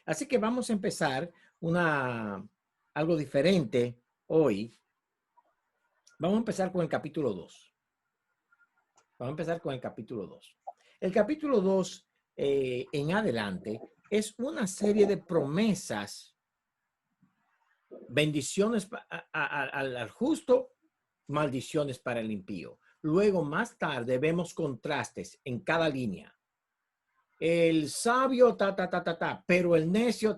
Así que vamos a empezar algo diferente hoy. Vamos a empezar con el capítulo 2. Vamos a empezar con el capítulo 2. El capítulo 2 en adelante es una serie de promesas, bendiciones al justo, maldiciones para el impío. Luego, más tarde, vemos contrastes en cada línea. El sabio, pero el necio,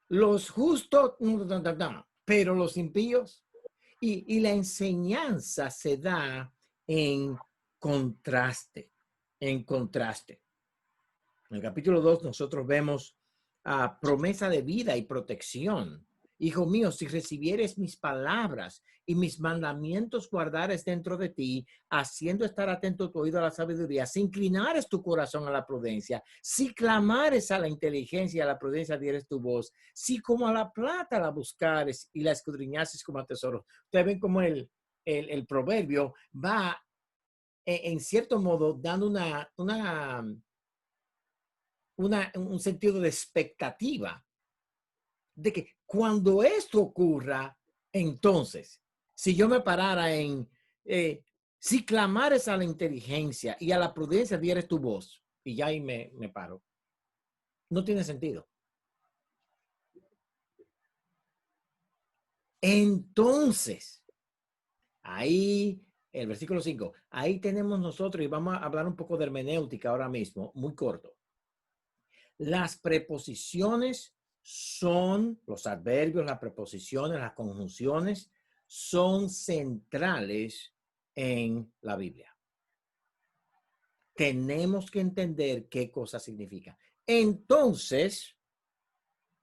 Los justos, pero los impíos. Y la enseñanza se da en contraste, en contraste. En el capítulo 2 nosotros vemos promesa de vida y protección. Hijo mío, si recibieres mis palabras y mis mandamientos guardares dentro de ti, haciendo estar atento tu oído a la sabiduría, si inclinares tu corazón a la prudencia, si clamares a la inteligencia y a la prudencia dieres tu voz, si como a la plata la buscares y la escudriñases como a tesoro. Ustedes ven como el proverbio va en cierto modo dando un sentido de expectativa de que cuando esto ocurra, entonces, si yo me parara si clamares a la inteligencia y a la prudencia dieres tu voz, y ya ahí me paro, no tiene sentido. Entonces, ahí, el versículo 5, ahí tenemos nosotros, y vamos a hablar un poco de hermenéutica ahora mismo, muy corto. Las preposiciones son, los adverbios, las preposiciones, las conjunciones son centrales en la Biblia. Tenemos que entender qué cosa significa. Entonces,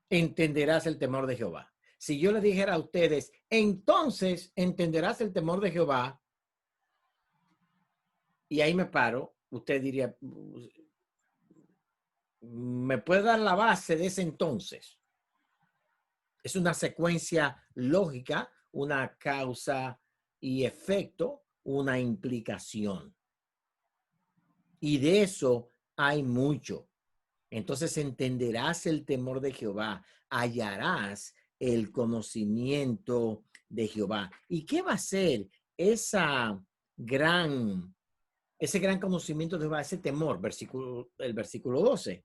entenderás el temor de Jehová. Si yo le dijera a ustedes, entonces entenderás el temor de Jehová, y ahí me paro, usted diría, ¿me puede dar la base de ese entonces? Es una secuencia lógica, una causa y efecto, una implicación. Y de eso hay mucho. Entonces entenderás el temor de Jehová, hallarás el conocimiento de Jehová. ¿Y qué va a ser ese gran conocimiento de Jehová, ese temor? El versículo 12.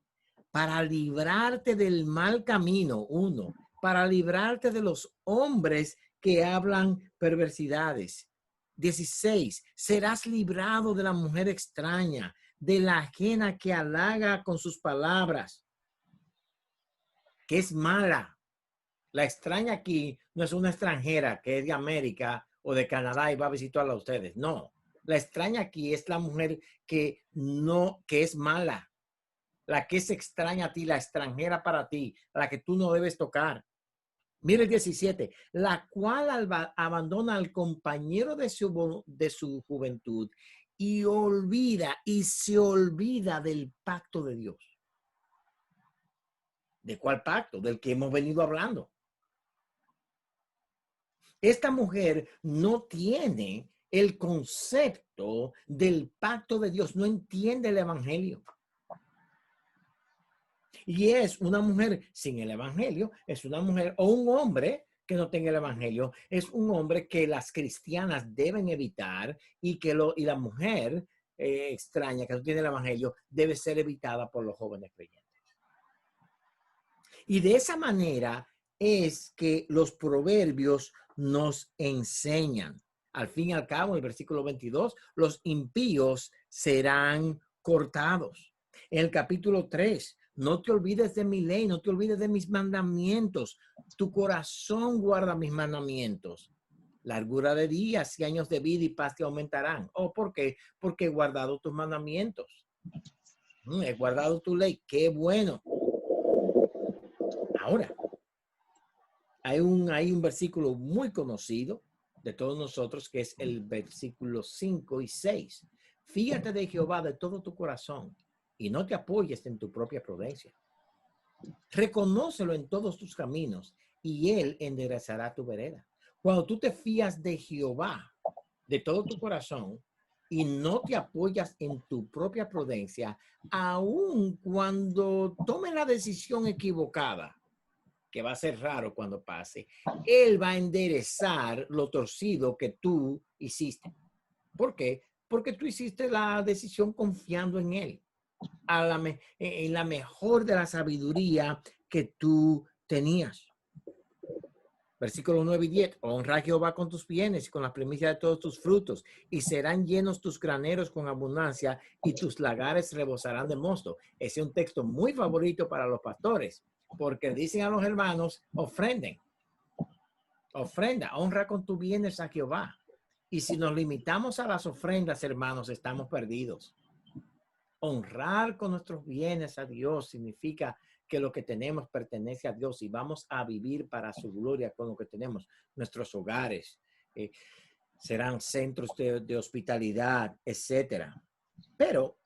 Para librarte del mal camino, uno, para librarte de los hombres que hablan perversidades. 16. Serás librado de la mujer extraña, de la ajena que halaga con sus palabras, que es mala. La extraña aquí no es una extranjera que es de América o de Canadá y va a visitarla a ustedes. No, la extraña aquí es la mujer que es mala, la que es extraña a ti, la extranjera para ti, la que tú no debes tocar. Mire el 17, la cual abandona al compañero de su juventud y se olvida del pacto de Dios. ¿De cuál pacto? Del que hemos venido hablando. Esta mujer no tiene el concepto del pacto de Dios, no entiende el evangelio. Y es una mujer sin el evangelio, es una mujer o un hombre que no tenga el evangelio, es un hombre que las cristianas deben evitar y la mujer extraña que no tiene el evangelio debe ser evitada por los jóvenes creyentes. Y de esa manera es que los proverbios nos enseñan. Al fin y al cabo, en el versículo 22, los impíos serán cortados. En el capítulo 3, no te olvides de mi ley, no te olvides de mis mandamientos. Tu corazón guarda mis mandamientos. Largura de días y años de vida y paz te aumentarán. ¿Por qué? Porque he guardado tus mandamientos. He guardado tu ley. ¡Qué bueno! Ahora, hay un versículo muy conocido de todos nosotros que es el versículo 5 y 6. Fíjate de Jehová de todo tu corazón y no te apoyes en tu propia prudencia. Reconócelo en todos tus caminos y él enderezará tu vereda. Cuando tú te fías de Jehová de todo tu corazón, y no te apoyas en tu propia prudencia, aun cuando tomes la decisión equivocada, que va a ser raro cuando pase, Él va a enderezar lo torcido que tú hiciste. ¿Por qué? Porque tú hiciste la decisión confiando en Él, en la mejor de la sabiduría que tú tenías. Versículos 9 y 10. Honra a Jehová con tus bienes y con la primicia de todos tus frutos, y serán llenos tus graneros con abundancia, y tus lagares rebosarán de mosto. Ese es un texto muy favorito para los pastores, porque dicen a los hermanos, ofrenden, ofrenda, honra con tus bienes a Jehová. Y si nos limitamos a las ofrendas, hermanos, estamos perdidos. Honrar con nuestros bienes a Dios significa que lo que tenemos pertenece a Dios y vamos a vivir para su gloria con lo que tenemos. Nuestros hogares serán centros de hospitalidad, etcétera. Pero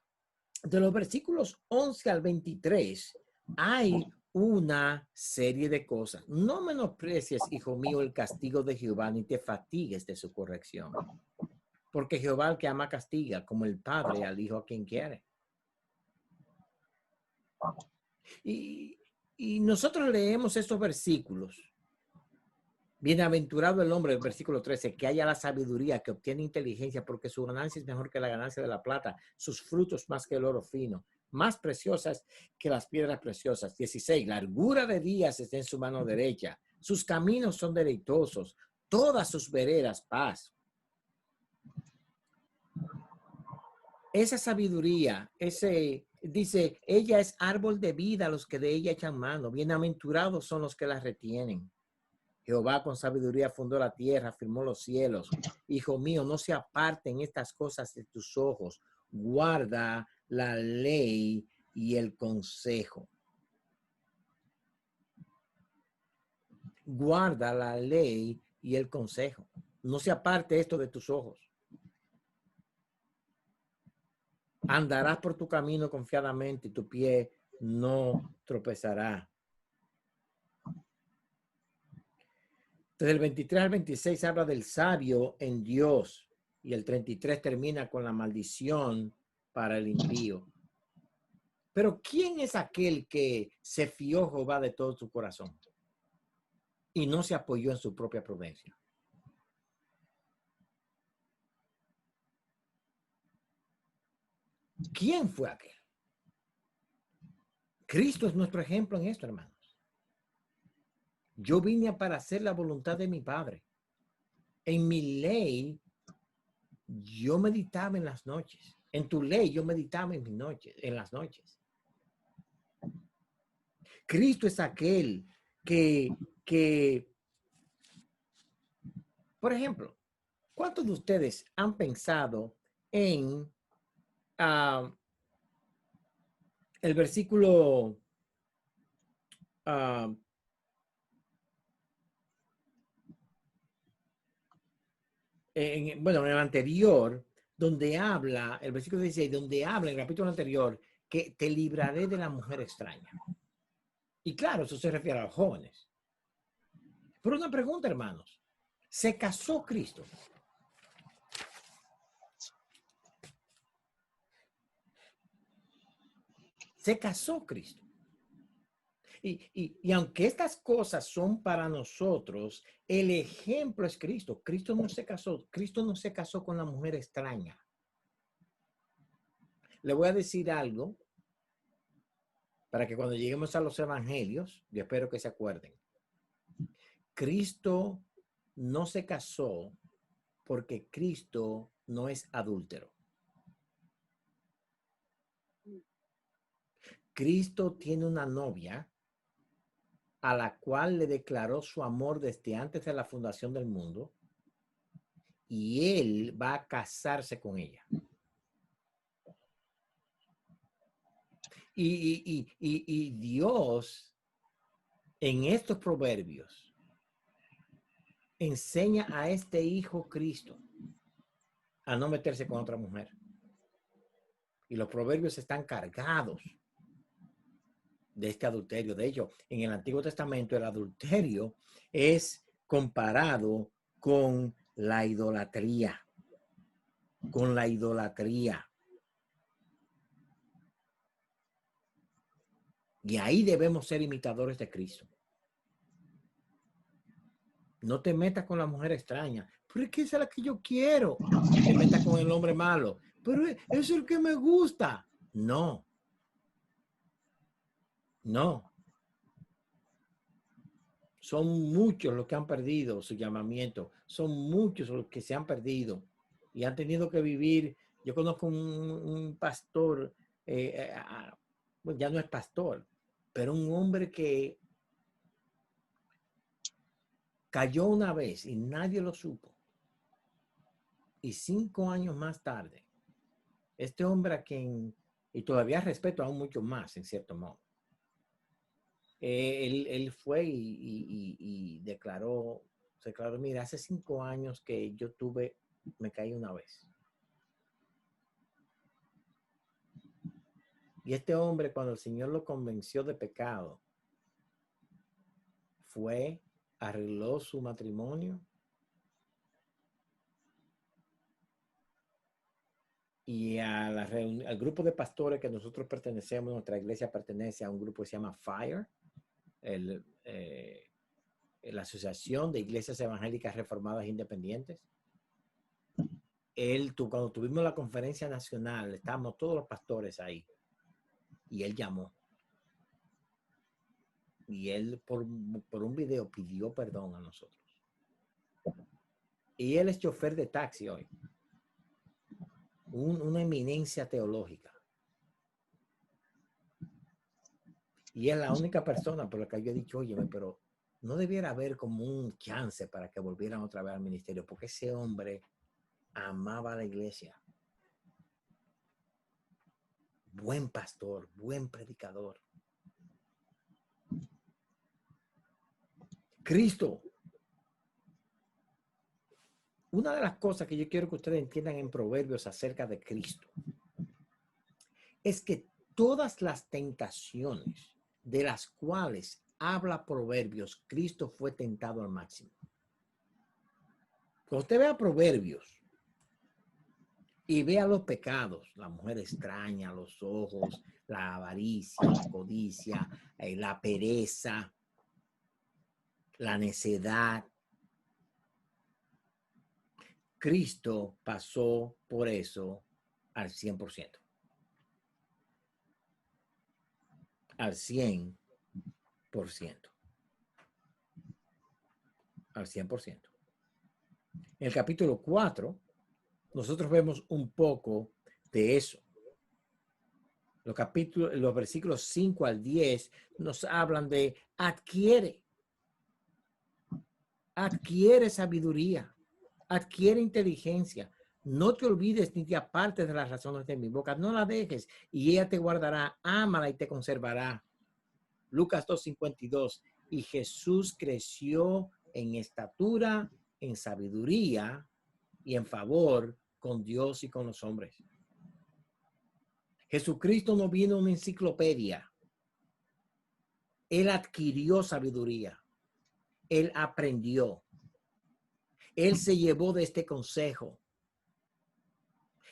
de los versículos 11 al 23 hay una serie de cosas. No menosprecies, hijo mío, el castigo de Jehová, ni te fatigues de su corrección. Porque Jehová al que ama castiga, como el padre al hijo a quien quiere. Y nosotros leemos estos versículos. Bienaventurado el hombre, el versículo 13, que haya la sabiduría, que obtiene inteligencia, porque su ganancia es mejor que la ganancia de la plata, sus frutos más que el oro fino, más preciosas que las piedras preciosas. 16, largura de días está en su mano derecha, sus caminos son deleitosos, todas sus veredas paz. Esa sabiduría, dice, ella es árbol de vida, los que de ella echan mano, bienaventurados son los que la retienen. Jehová con sabiduría fundó la tierra, firmó los cielos. Hijo mío, no se aparten estas cosas de tus ojos. Guarda la ley y el consejo. Guarda la ley y el consejo. No se aparte esto de tus ojos. Andarás por tu camino confiadamente y tu pie no tropezará. Desde el 23 al 26 habla del sabio en Dios y el 33 termina con la maldición para el impío. Pero ¿quién es aquel que se fió Jehová de todo su corazón y no se apoyó en su propia prudencia? ¿Quién fue aquel? Cristo es nuestro ejemplo en esto, hermanos. Yo vine para hacer la voluntad de mi Padre. En mi ley, yo meditaba en las noches. En tu ley, yo meditaba en mis noches, en las noches. Cristo es aquel que, por ejemplo, ¿cuántos de ustedes han pensado en el versículo en el anterior, donde habla, el versículo 16, donde habla en el capítulo anterior, que te libraré de la mujer extraña? Y claro, eso se refiere a los jóvenes. Pero una pregunta, hermanos. ¿Se casó Cristo? Se casó Cristo. Y aunque estas cosas son para nosotros, el ejemplo es Cristo. Cristo no se casó con la mujer extraña. Le voy a decir algo para que cuando lleguemos a los evangelios, yo espero que se acuerden. Cristo no se casó porque Cristo no es adúltero. Cristo tiene una novia a la cual le declaró su amor desde antes de la fundación del mundo y él va a casarse con ella. Y Dios en estos proverbios enseña a este hijo Cristo a no meterse con otra mujer. Y los proverbios están cargados de este adulterio. De hecho, en el Antiguo Testamento el adulterio es comparado con la idolatría. con la idolatría. Y ahí debemos ser imitadores de Cristo. No te metas con la mujer extraña. Pero es que esa es la que yo quiero. Te metas con el hombre malo. Pero eso es el que me gusta. No. No. Son muchos los que han perdido su llamamiento. Son muchos los que se han perdido y han tenido que vivir. Yo conozco un pastor, bueno, ya no es pastor, pero un hombre que cayó una vez y nadie lo supo. Y 5 años más tarde, este hombre a quien, y todavía respeto aún mucho más, en cierto modo, él fue y declaró, mira, hace 5 años que yo me caí una vez. Y este hombre, cuando el Señor lo convenció de pecado, fue, arregló su matrimonio y al grupo de pastores que nosotros pertenecemos, nuestra iglesia pertenece a un grupo que se llama FIRE, la Asociación de Iglesias Evangélicas Reformadas Independientes. Cuando tuvimos la conferencia nacional, estábamos todos los pastores ahí. Y él llamó. Y él por un video pidió perdón a nosotros. Y él es chofer de taxi hoy. Una eminencia teológica. Y es la única persona por la que yo he dicho, oye, pero no debiera haber como un chance para que volvieran otra vez al ministerio, porque ese hombre amaba a la iglesia. Buen pastor, buen predicador. Cristo. Una de las cosas que yo quiero que ustedes entiendan en Proverbios acerca de Cristo es que todas las tentaciones de las cuales habla Proverbios, Cristo fue tentado al máximo. Cuando usted vea Proverbios y vea los pecados, la mujer extraña, los ojos, la avaricia, la codicia, la pereza, la necedad, Cristo pasó por eso al 100%. Al 100%. Al 100%. En el capítulo 4, nosotros vemos un poco de eso. Los versículos 5 al 10 nos hablan de adquiere sabiduría, adquiere inteligencia. No te olvides ni te apartes de las razones de mi boca. No la dejes y ella te guardará. Ámala y te conservará. Lucas 2:52. Y Jesús creció en estatura, en sabiduría y en favor con Dios y con los hombres. Jesucristo no vino una enciclopedia. Él adquirió sabiduría. Él aprendió. Él se llevó de este consejo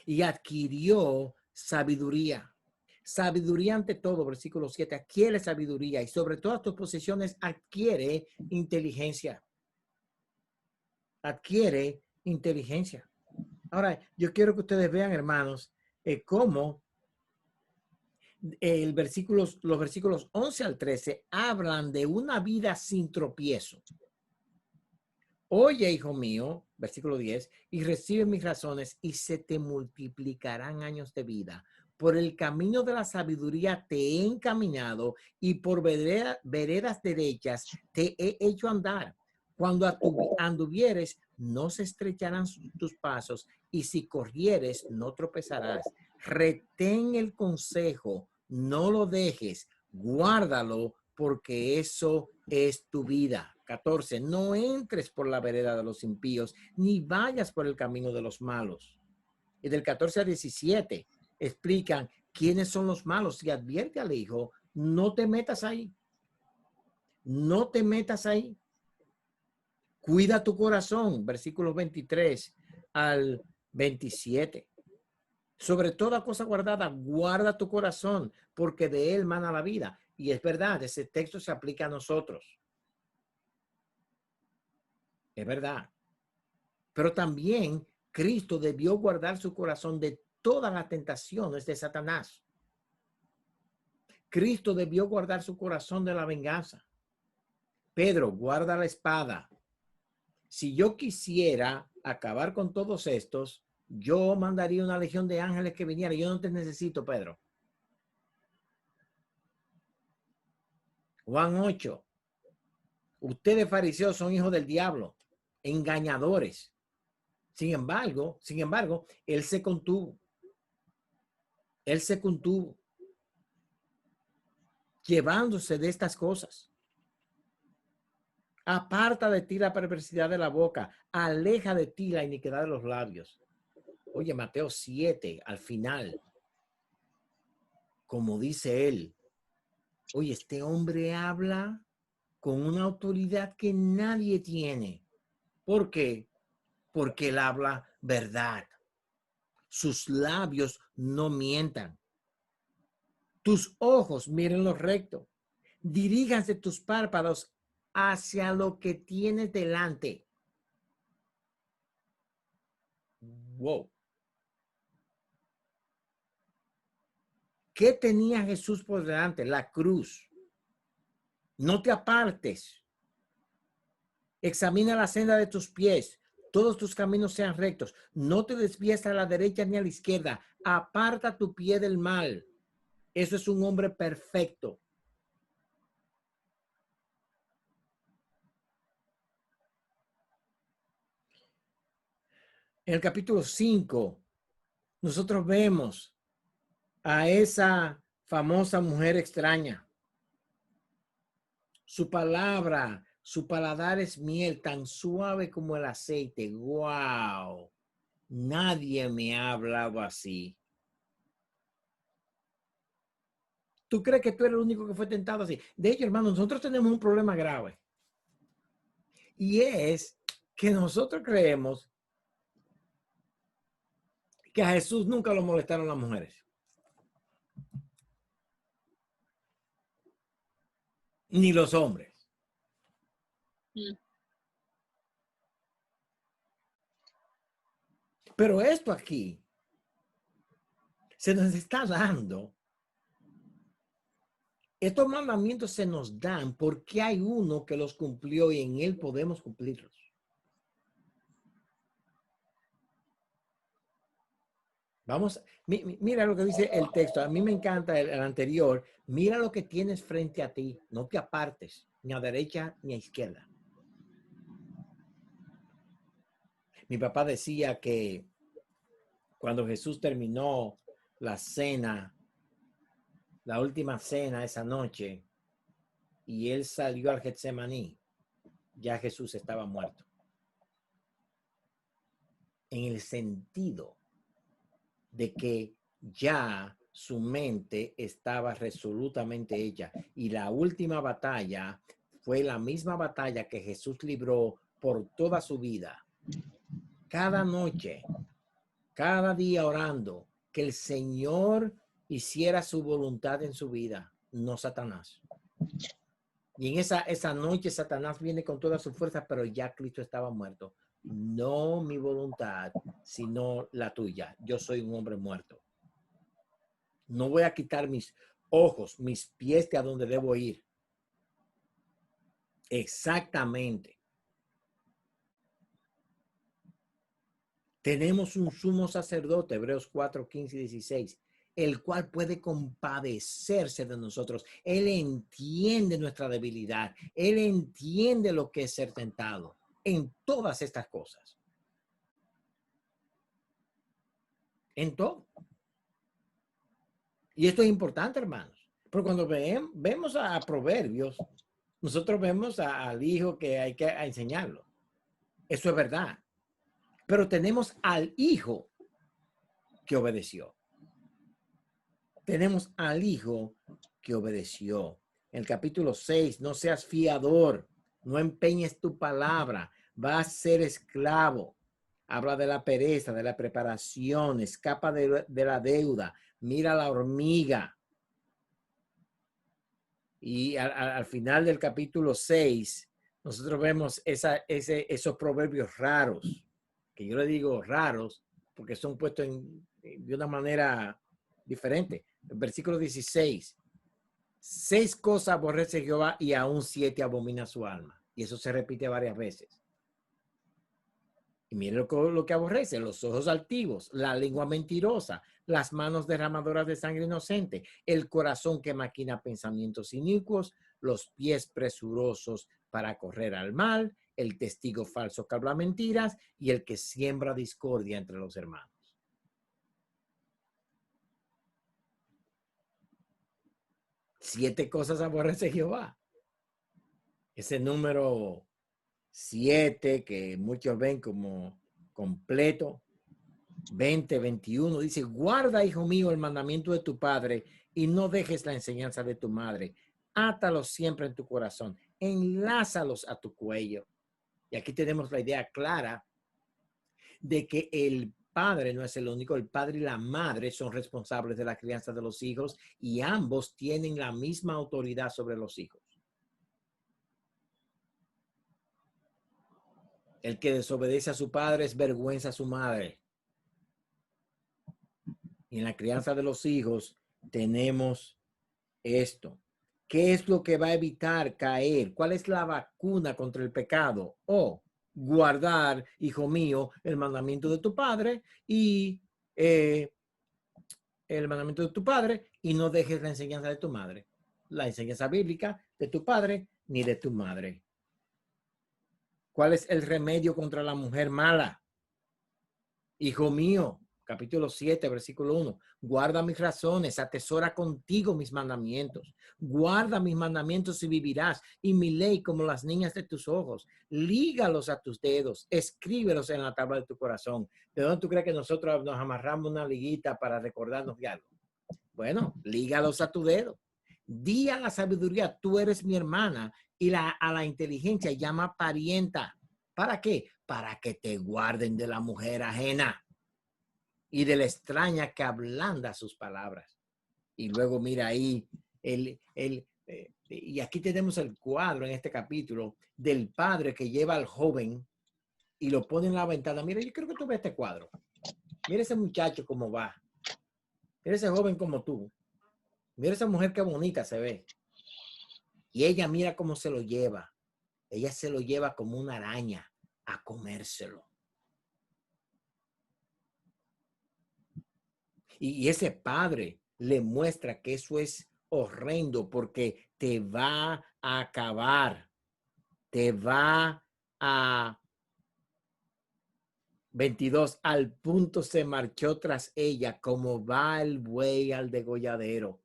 y adquirió sabiduría. Sabiduría ante todo, versículo 7, adquiere sabiduría y sobre todas tus posesiones adquiere inteligencia. Adquiere inteligencia. Ahora, yo quiero que ustedes vean, hermanos, cómo los versículos 11 al 13 hablan de una vida sin tropiezo. Oye, hijo mío, versículo 10, y recibe mis razones y se te multiplicarán años de vida. Por el camino de la sabiduría te he encaminado y por veredas derechas te he hecho andar. Cuando anduvieres, no se estrecharán tus pasos y si corrieres, no tropezarás. Retén el consejo, no lo dejes, guárdalo porque eso es tu vida. 14. No entres por la vereda de los impíos, ni vayas por el camino de los malos. Y del 14 al 17 explican quiénes son los malos y advierte al hijo, no te metas ahí. No te metas ahí. Cuida tu corazón, versículos 23 al 27. Sobre toda cosa guardada, guarda tu corazón, porque de él mana la vida. Y es verdad, ese texto se aplica a nosotros. Es verdad. Pero también Cristo debió guardar su corazón de todas las tentaciones de Satanás. Cristo debió guardar su corazón de la venganza. Pedro, guarda la espada. Si yo quisiera acabar con todos estos, yo mandaría una legión de ángeles que viniera. Yo no te necesito, Pedro. Juan 8. Ustedes fariseos son hijos del diablo, engañadores. Sin embargo, él se contuvo. Él se contuvo, llevándose de estas cosas. Aparta de ti la perversidad de la boca, aleja de ti la iniquidad de los labios. Oye, Mateo 7, al final, como dice él, oye, este hombre habla con una autoridad que nadie tiene. ¿Por qué? Porque él habla verdad. Sus labios no mientan. Tus ojos miren lo recto. Diríjanse tus párpados hacia lo que tienes delante. Wow. ¿Qué tenía Jesús por delante? La cruz. No te apartes. Examina la senda de tus pies. Todos tus caminos sean rectos. No te desvíes a la derecha ni a la izquierda. Aparta tu pie del mal. Eso es un hombre perfecto. En el capítulo 5, nosotros vemos a esa famosa mujer extraña. Su palabra, su paladar es miel, tan suave como el aceite. ¡Wow! Nadie me ha hablado así. ¿Tú crees que tú eres el único que fue tentado así? De hecho, hermano, nosotros tenemos un problema grave. Y es que nosotros creemos que a Jesús nunca lo molestaron las mujeres. Ni los hombres. Pero esto aquí se nos está dando. Estos mandamientos se nos dan porque hay uno que los cumplió y en él podemos cumplirlos. Vamos, mira lo que dice el texto. A mí me encanta el anterior. Mira lo que tienes frente a ti. No te apartes ni a derecha ni a izquierda. Mi papá decía que cuando Jesús terminó la cena, la última cena esa noche, y él salió al Getsemaní, ya Jesús estaba muerto. En el sentido de que ya su mente estaba resolutamente hecha. Y la última batalla fue la misma batalla que Jesús libró por toda su vida. Cada noche, cada día orando, que el Señor hiciera su voluntad en su vida, no Satanás. Y en esa noche Satanás viene con toda su fuerza, pero ya Cristo estaba muerto. No mi voluntad, sino la tuya. Yo soy un hombre muerto. No voy a quitar mis ojos, mis pies de a donde debo ir. Exactamente. Tenemos un sumo sacerdote, Hebreos 4, 15 y 16, el cual puede compadecerse de nosotros. Él entiende nuestra debilidad. Él entiende lo que es ser tentado en todas estas cosas. En todo. Y esto es importante, hermanos. Porque cuando vemos a Proverbios, nosotros vemos al hijo que hay que enseñarlo. Eso es verdad. Pero tenemos al hijo que obedeció. Tenemos al hijo que obedeció. En el capítulo 6, no seas fiador, no empeñes tu palabra, vas a ser esclavo. Habla de la pereza, de la preparación, escapa de la deuda, mira la hormiga. Y al final del capítulo 6, nosotros vemos esos proverbios raros, que yo le digo raros, porque son puestos de una manera diferente. El versículo 16, 6 cosas aborrece Jehová y aún 7 abomina su alma. Y eso se repite varias veces. Y miren lo que aborrece: los ojos altivos, la lengua mentirosa, las manos derramadoras de sangre inocente, el corazón que maquina pensamientos inicuos, los pies presurosos para correr al mal, el testigo falso que habla mentiras y el que siembra discordia entre los hermanos. Siete cosas aborrece Jehová. Ese número 7 que muchos ven como completo, 20, 21, dice: guarda, hijo mío, el mandamiento de tu padre y no dejes la enseñanza de tu madre. Átalos siempre en tu corazón, enlázalos a tu cuello. Y aquí tenemos la idea clara de que el padre no es el único, el padre y la madre son responsables de la crianza de los hijos y ambos tienen la misma autoridad sobre los hijos. El que desobedece a su padre es vergüenza a su madre. Y en la crianza de los hijos tenemos esto. ¿Qué es lo que va a evitar caer? ¿Cuál es la vacuna contra el pecado? Guardar, hijo mío, el mandamiento de tu padre y el mandamiento de tu padre y no dejes la enseñanza de tu madre, la enseñanza bíblica de tu padre ni de tu madre. ¿Cuál es el remedio contra la mujer mala? Hijo mío, capítulo 7, versículo 1. Guarda mis razones, atesora contigo mis mandamientos. Guarda mis mandamientos y vivirás, y mi ley como las niñas de tus ojos. Lígalos a tus dedos, escríbelos en la tabla de tu corazón. ¿De dónde tú crees que nosotros nos amarramos una liguita para recordarnos de algo? Bueno, lígalos a tu dedo. Di a la sabiduría: tú eres mi hermana, y a la inteligencia llama parienta. ¿Para qué? Para que te guarden de la mujer ajena y de la extraña que ablanda sus palabras. Y luego mira ahí, y aquí tenemos el cuadro en este capítulo del padre que lleva al joven y lo pone en la ventana. Mira, yo creo que tú ves este cuadro. Mira ese muchacho cómo va. Mira ese joven como tú. Mira esa mujer qué bonita se ve. Y ella mira cómo se lo lleva. Ella se lo lleva como una araña a comérselo. Y ese padre le muestra que eso es horrendo porque te va a acabar, te va a... 22, al punto se marchó tras ella como va el buey al degolladero.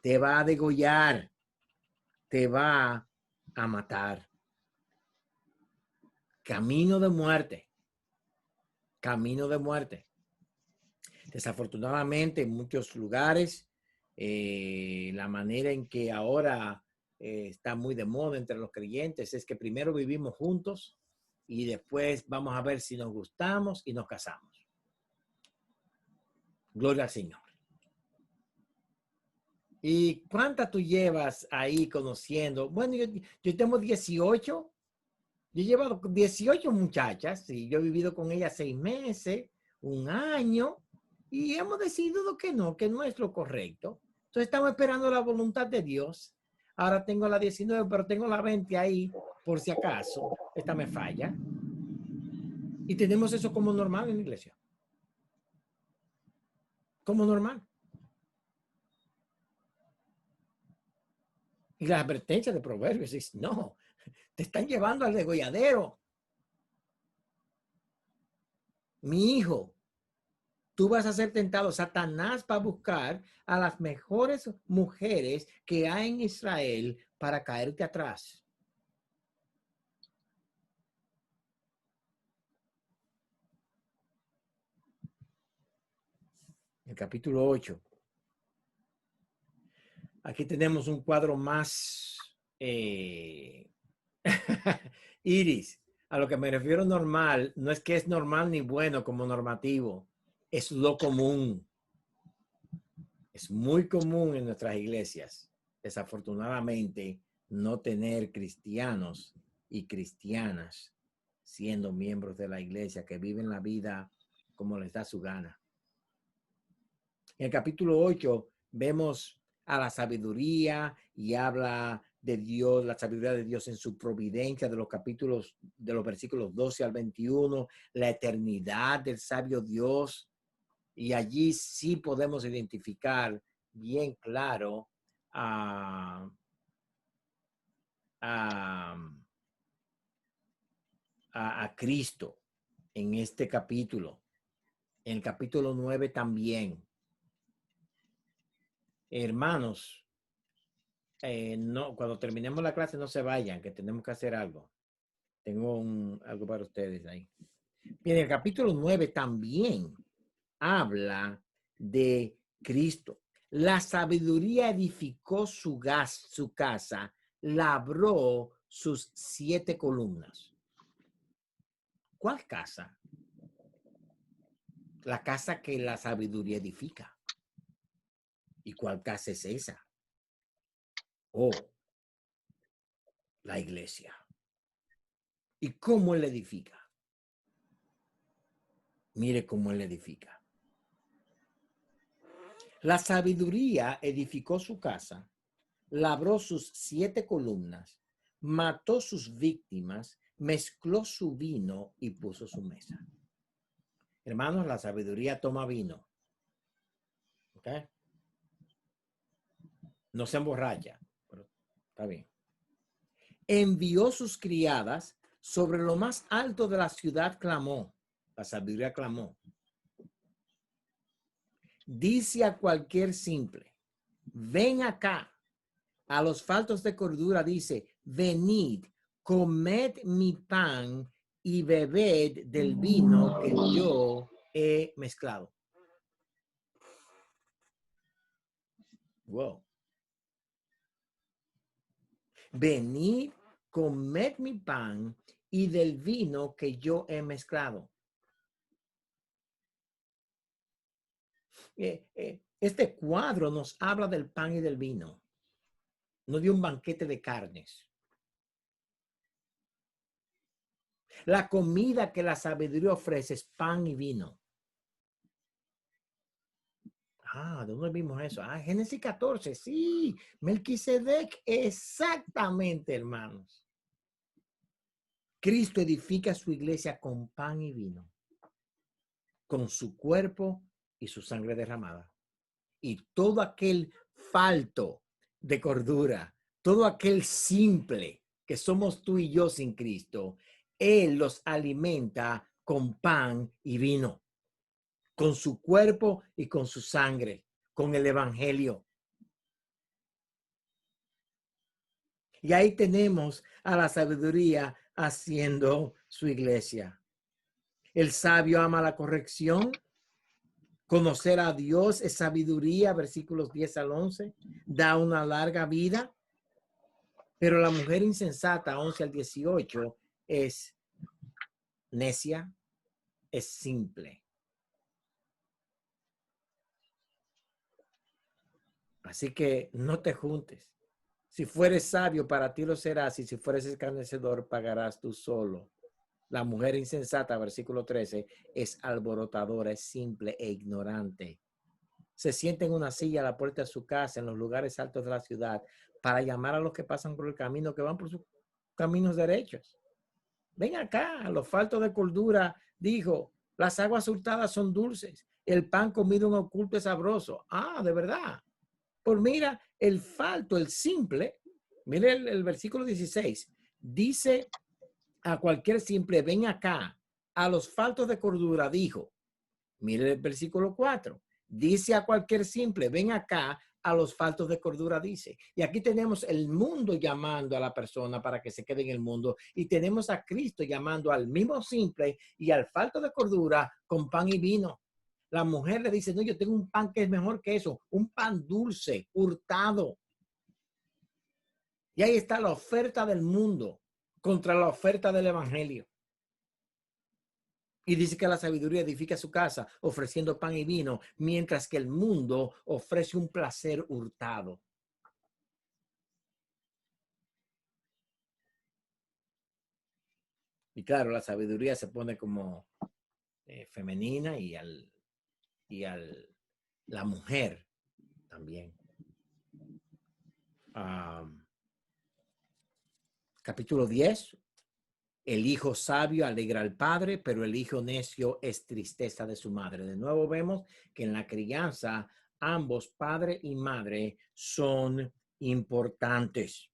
Te va a degollar, te va a matar. Camino de muerte, camino de muerte. Desafortunadamente, en muchos lugares, la manera en que ahora está muy de moda entre los creyentes es que primero vivimos juntos y después vamos a ver si nos gustamos y nos casamos. Gloria al Señor. ¿Y cuántas tú llevas ahí conociendo? Bueno, yo tengo 18. Yo he llevado 18 muchachas y yo he vivido con ellas 6 meses, un año, y hemos decidido que no es lo correcto. Entonces estamos esperando la voluntad de Dios. Ahora tengo la 19, pero tengo la 20 ahí por si acaso esta me falla. Y tenemos eso como normal en la iglesia. Como normal. Y la advertencia de Proverbios es: no, te están llevando al degolladero. Mi hijo, tú vas a ser tentado. Satanás va a buscar a las mejores mujeres que hay en Israel para caerte atrás. El capítulo 8. Aquí tenemos un cuadro más Iris. A lo que me refiero normal, no es que es normal ni bueno como normativo, es lo común. Es muy común en nuestras iglesias, desafortunadamente, no tener cristianos y cristianas siendo miembros de la iglesia que viven la vida como les da su gana. En el capítulo 8 vemos a la sabiduría y habla de Dios, la sabiduría de Dios en su providencia, de los versículos 12 al 21, la eternidad del sabio Dios. Y allí sí podemos identificar bien claro a Cristo en este capítulo. En el capítulo 9 también. Hermanos, no, cuando terminemos la clase no se vayan, que tenemos que hacer algo. Tengo algo para ustedes ahí. Bien, el capítulo 9 también habla de Cristo. La sabiduría edificó su casa, labró sus 7 columnas. ¿Cuál casa? La casa que la sabiduría edifica. ¿Y cuál casa es esa? Oh, la iglesia. ¿Y cómo él edifica? Mire cómo él edifica. La sabiduría edificó su casa, labró sus 7 columnas, mató sus víctimas, mezcló su vino y puso su mesa. Hermanos, la sabiduría toma vino. ¿Ok? No se emborracha, pero está bien. Envió sus criadas sobre lo más alto de la ciudad, clamó. La sabiduría clamó. Dice a cualquier simple, ven acá. A los faltos de cordura dice, venid, comed mi pan y bebed del vino que yo he mezclado. Wow. Venid, comed mi pan y del vino que yo he mezclado. Este cuadro nos habla del pan y del vino, no de un banquete de carnes. La comida que la sabiduría ofrece es pan y vino. ¿De dónde vimos eso? Génesis 14, sí, Melquisedec, exactamente, hermanos. Cristo edifica su iglesia con pan y vino, con su cuerpo y su sangre derramada. Y todo aquel falto de cordura, todo aquel simple que somos tú y yo sin Cristo, Él los alimenta con pan y vino, con su cuerpo y con su sangre, con el evangelio. Y ahí tenemos a la sabiduría haciendo su iglesia. El sabio ama la corrección. Conocer a Dios es sabiduría, versículos 10 al 11. Da una larga vida. Pero la mujer insensata, 11 al 18, es necia, es simple. Así que no te juntes. Si fueres sabio, para ti lo serás, y si fueres escarnecedor, pagarás tú solo. La mujer insensata, versículo 13, es alborotadora, es simple e ignorante. Se sienta en una silla a la puerta de su casa, en los lugares altos de la ciudad, para llamar a los que pasan por el camino, que van por sus caminos derechos. Ven acá, a los faltos de cordura, dijo, las aguas hurtadas son dulces, el pan comido en oculto es sabroso. De verdad. Pues mira, el falto, el simple, mire el versículo 16, dice a cualquier simple, ven acá, a los faltos de cordura, dijo, mire el versículo 4, dice a cualquier simple, ven acá, a los faltos de cordura, dice. Y aquí tenemos el mundo llamando a la persona para que se quede en el mundo, y tenemos a Cristo llamando al mismo simple y al falto de cordura con pan y vino. La mujer le dice, no, yo tengo un pan que es mejor que eso, un pan dulce, hurtado. Y ahí está la oferta del mundo contra la oferta del evangelio. Y dice que la sabiduría edifica su casa ofreciendo pan y vino, mientras que el mundo ofrece un placer hurtado. Y claro, la sabiduría se pone como femenina la mujer también. Capítulo 10. El hijo sabio alegra al padre, pero el hijo necio es tristeza de su madre. De nuevo vemos que en la crianza ambos, padre y madre, son importantes.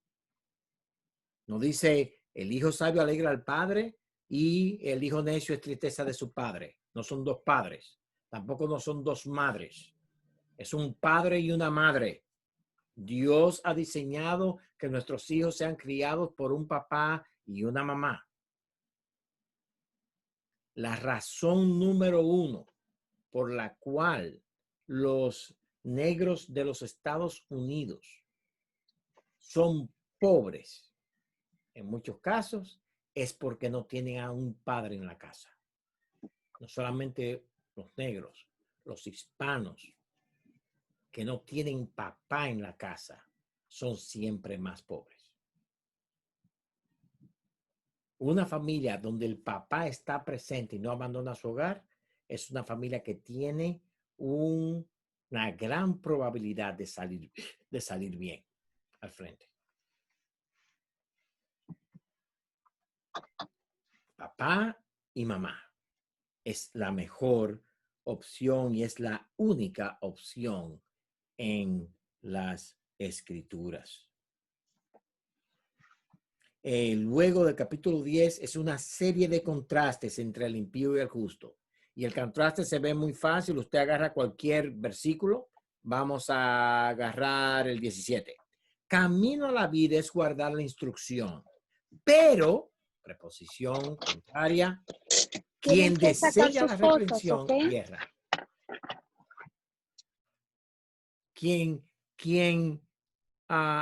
No dice el hijo sabio alegra al padre y el hijo necio es tristeza de su padre. No son dos padres. Tampoco no son dos madres. Es un padre y una madre. Dios ha diseñado que nuestros hijos sean criados por un papá y una mamá. La razón número uno por la cual los negros de los Estados Unidos son pobres, en muchos casos, es porque no tienen a un padre en la casa. No solamente los negros, los hispanos que no tienen papá en la casa son siempre más pobres. Una familia donde el papá está presente y no abandona su hogar es una familia que tiene una gran probabilidad de salir bien al frente. Papá y mamá es la mejor opción y es la única opción en las escrituras. Luego del capítulo 10 es una serie de contrastes entre el impío y el justo. Y el contraste se ve muy fácil. Usted agarra cualquier versículo. Vamos a agarrar el 17. Camino a la vida es guardar la instrucción. Pero, preposición contraria, quien desea la reprensión, hierra. Quien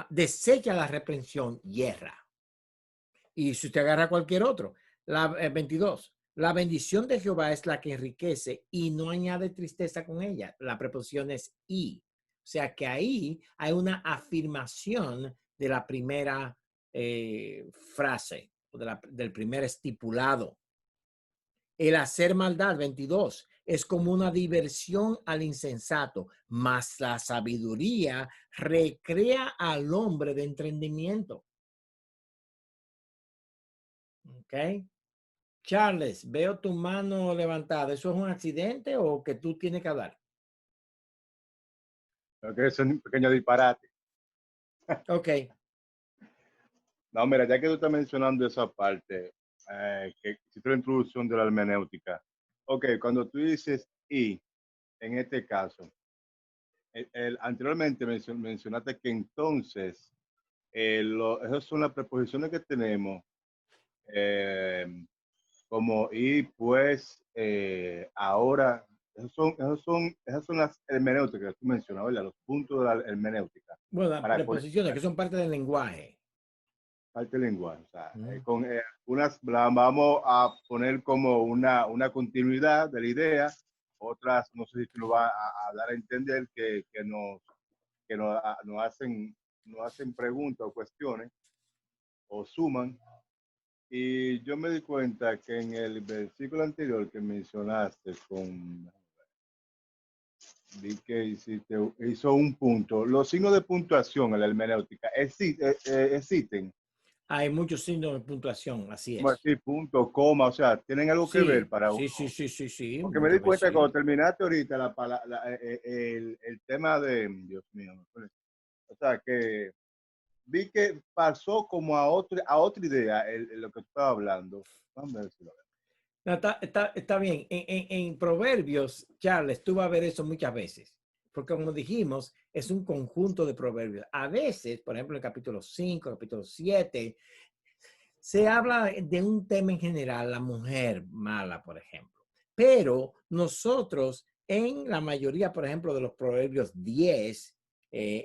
desea la reprensión, hierra. Y si usted agarra cualquier otro, la 22, la bendición de Jehová es la que enriquece y no añade tristeza con ella. La preposición es y. O sea que ahí hay una afirmación de la primera frase, del primer estipulado. El hacer maldad, 22, es como una diversión al insensato, mas la sabiduría recrea al hombre de entendimiento. ¿Ok? Charles, veo tu mano levantada. ¿Eso es un accidente o que tú tienes que hablar? Creo que es un pequeño disparate. Ok. No, mira, ya que tú estás mencionando esa parte, que hiciste la introducción de la hermenéutica. Ok, cuando tú dices y, en este caso, anteriormente mencionaste que entonces, esas son las preposiciones que tenemos, como y, pues, ahora, esas son las hermenéuticas que tú mencionas, ¿verdad? Los puntos de la hermenéutica. Bueno, las preposiciones que son parte del lenguaje. Parte del lenguaje. O sea, con unas las vamos a poner como una continuidad de la idea, otras no sé si tú lo vas a dar a entender que nos hacen preguntas o cuestiones o suman. Y yo me di cuenta que en el versículo anterior que mencionaste vi que hizo un punto. Los signos de puntuación en la hermenéutica existen. Hay muchos signos de puntuación, así Como es. decir punto, coma, o sea, tienen algo que ver Sí, para uno. sí. Porque me di cuenta Sí. cuando terminaste ahorita el tema de, Dios mío, o sea, que vi que pasó como a otra idea lo que tú estabas hablando. Vamos a ver si lo veo. No, está bien. En Proverbios, Charles, tú vas a ver eso muchas veces. Porque como dijimos, es un conjunto de proverbios. A veces, por ejemplo, en el capítulo 5, capítulo 7, se habla de un tema en general, la mujer mala, por ejemplo. Pero nosotros, en la mayoría, por ejemplo, de los proverbios 10,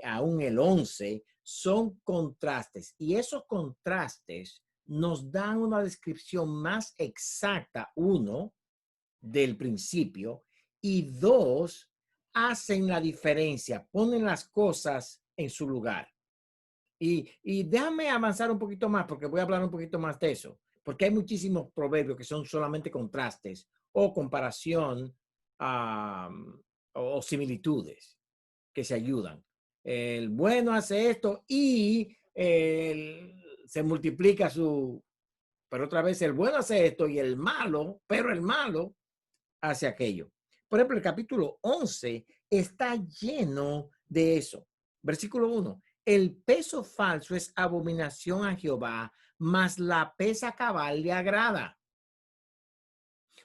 aún el 11, son contrastes. Y esos contrastes nos dan una descripción más exacta, uno, del principio. Y dos, hacen la diferencia, ponen las cosas en su lugar. Y déjame avanzar un poquito más, porque voy a hablar un poquito más de eso, porque hay muchísimos proverbios que son solamente contrastes o comparación o similitudes que se ayudan. El bueno hace esto y se multiplica su, pero otra vez el bueno hace esto y el malo, pero el malo hace aquello. Por ejemplo, el capítulo 11 está lleno de eso. Versículo 1. El peso falso es abominación a Jehová, mas la pesa cabal le agrada.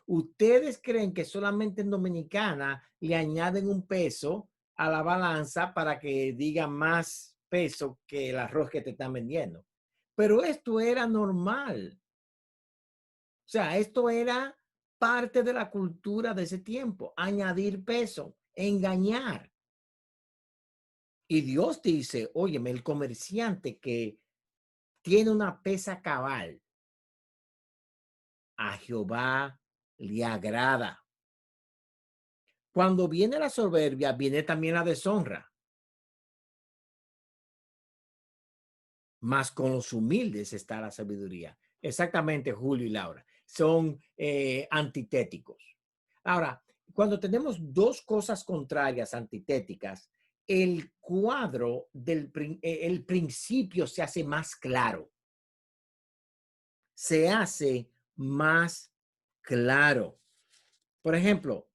¿Ustedes creen que solamente en Dominicana le añaden un peso a la balanza para que diga más peso que el arroz que te están vendiendo? Pero esto era normal. O sea, esto era parte de la cultura de ese tiempo, añadir peso, engañar. Y Dios dice, óyeme, el comerciante que tiene una pesa cabal, a Jehová le agrada. Cuando viene la soberbia, viene también la deshonra. Mas con los humildes está la sabiduría. Exactamente, Julio y Laura. Son antitéticos. Ahora, cuando tenemos dos cosas contrarias, antitéticas, el cuadro el principio se hace más claro. Se hace más claro. Por ejemplo,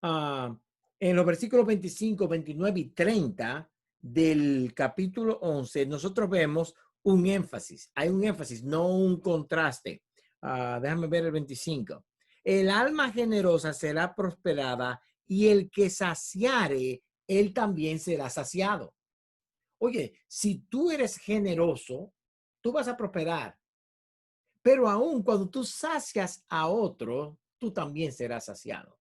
en los versículos 25, 29 y 30 del capítulo 11, nosotros vemos un énfasis. Hay un énfasis, no un contraste. Déjame ver el 25. El alma generosa será prosperada y el que saciare, él también será saciado. Oye, si tú eres generoso, tú vas a prosperar. Pero aún cuando tú sacias a otro, tú también serás saciado.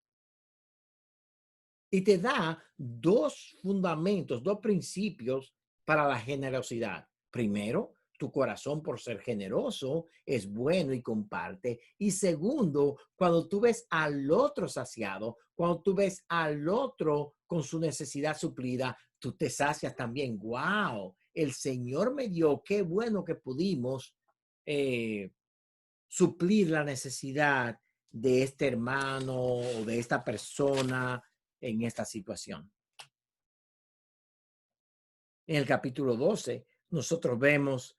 Y te da dos fundamentos, dos principios para la generosidad. Primero, tu corazón por ser generoso es bueno y comparte. Y segundo, cuando tú ves al otro saciado, cuando tú ves al otro con su necesidad suplida, tú te sacias también. ¡Wow! El Señor me dio, qué bueno que pudimos suplir la necesidad de este hermano o de esta persona en esta situación. En el capítulo 12, nosotros vemos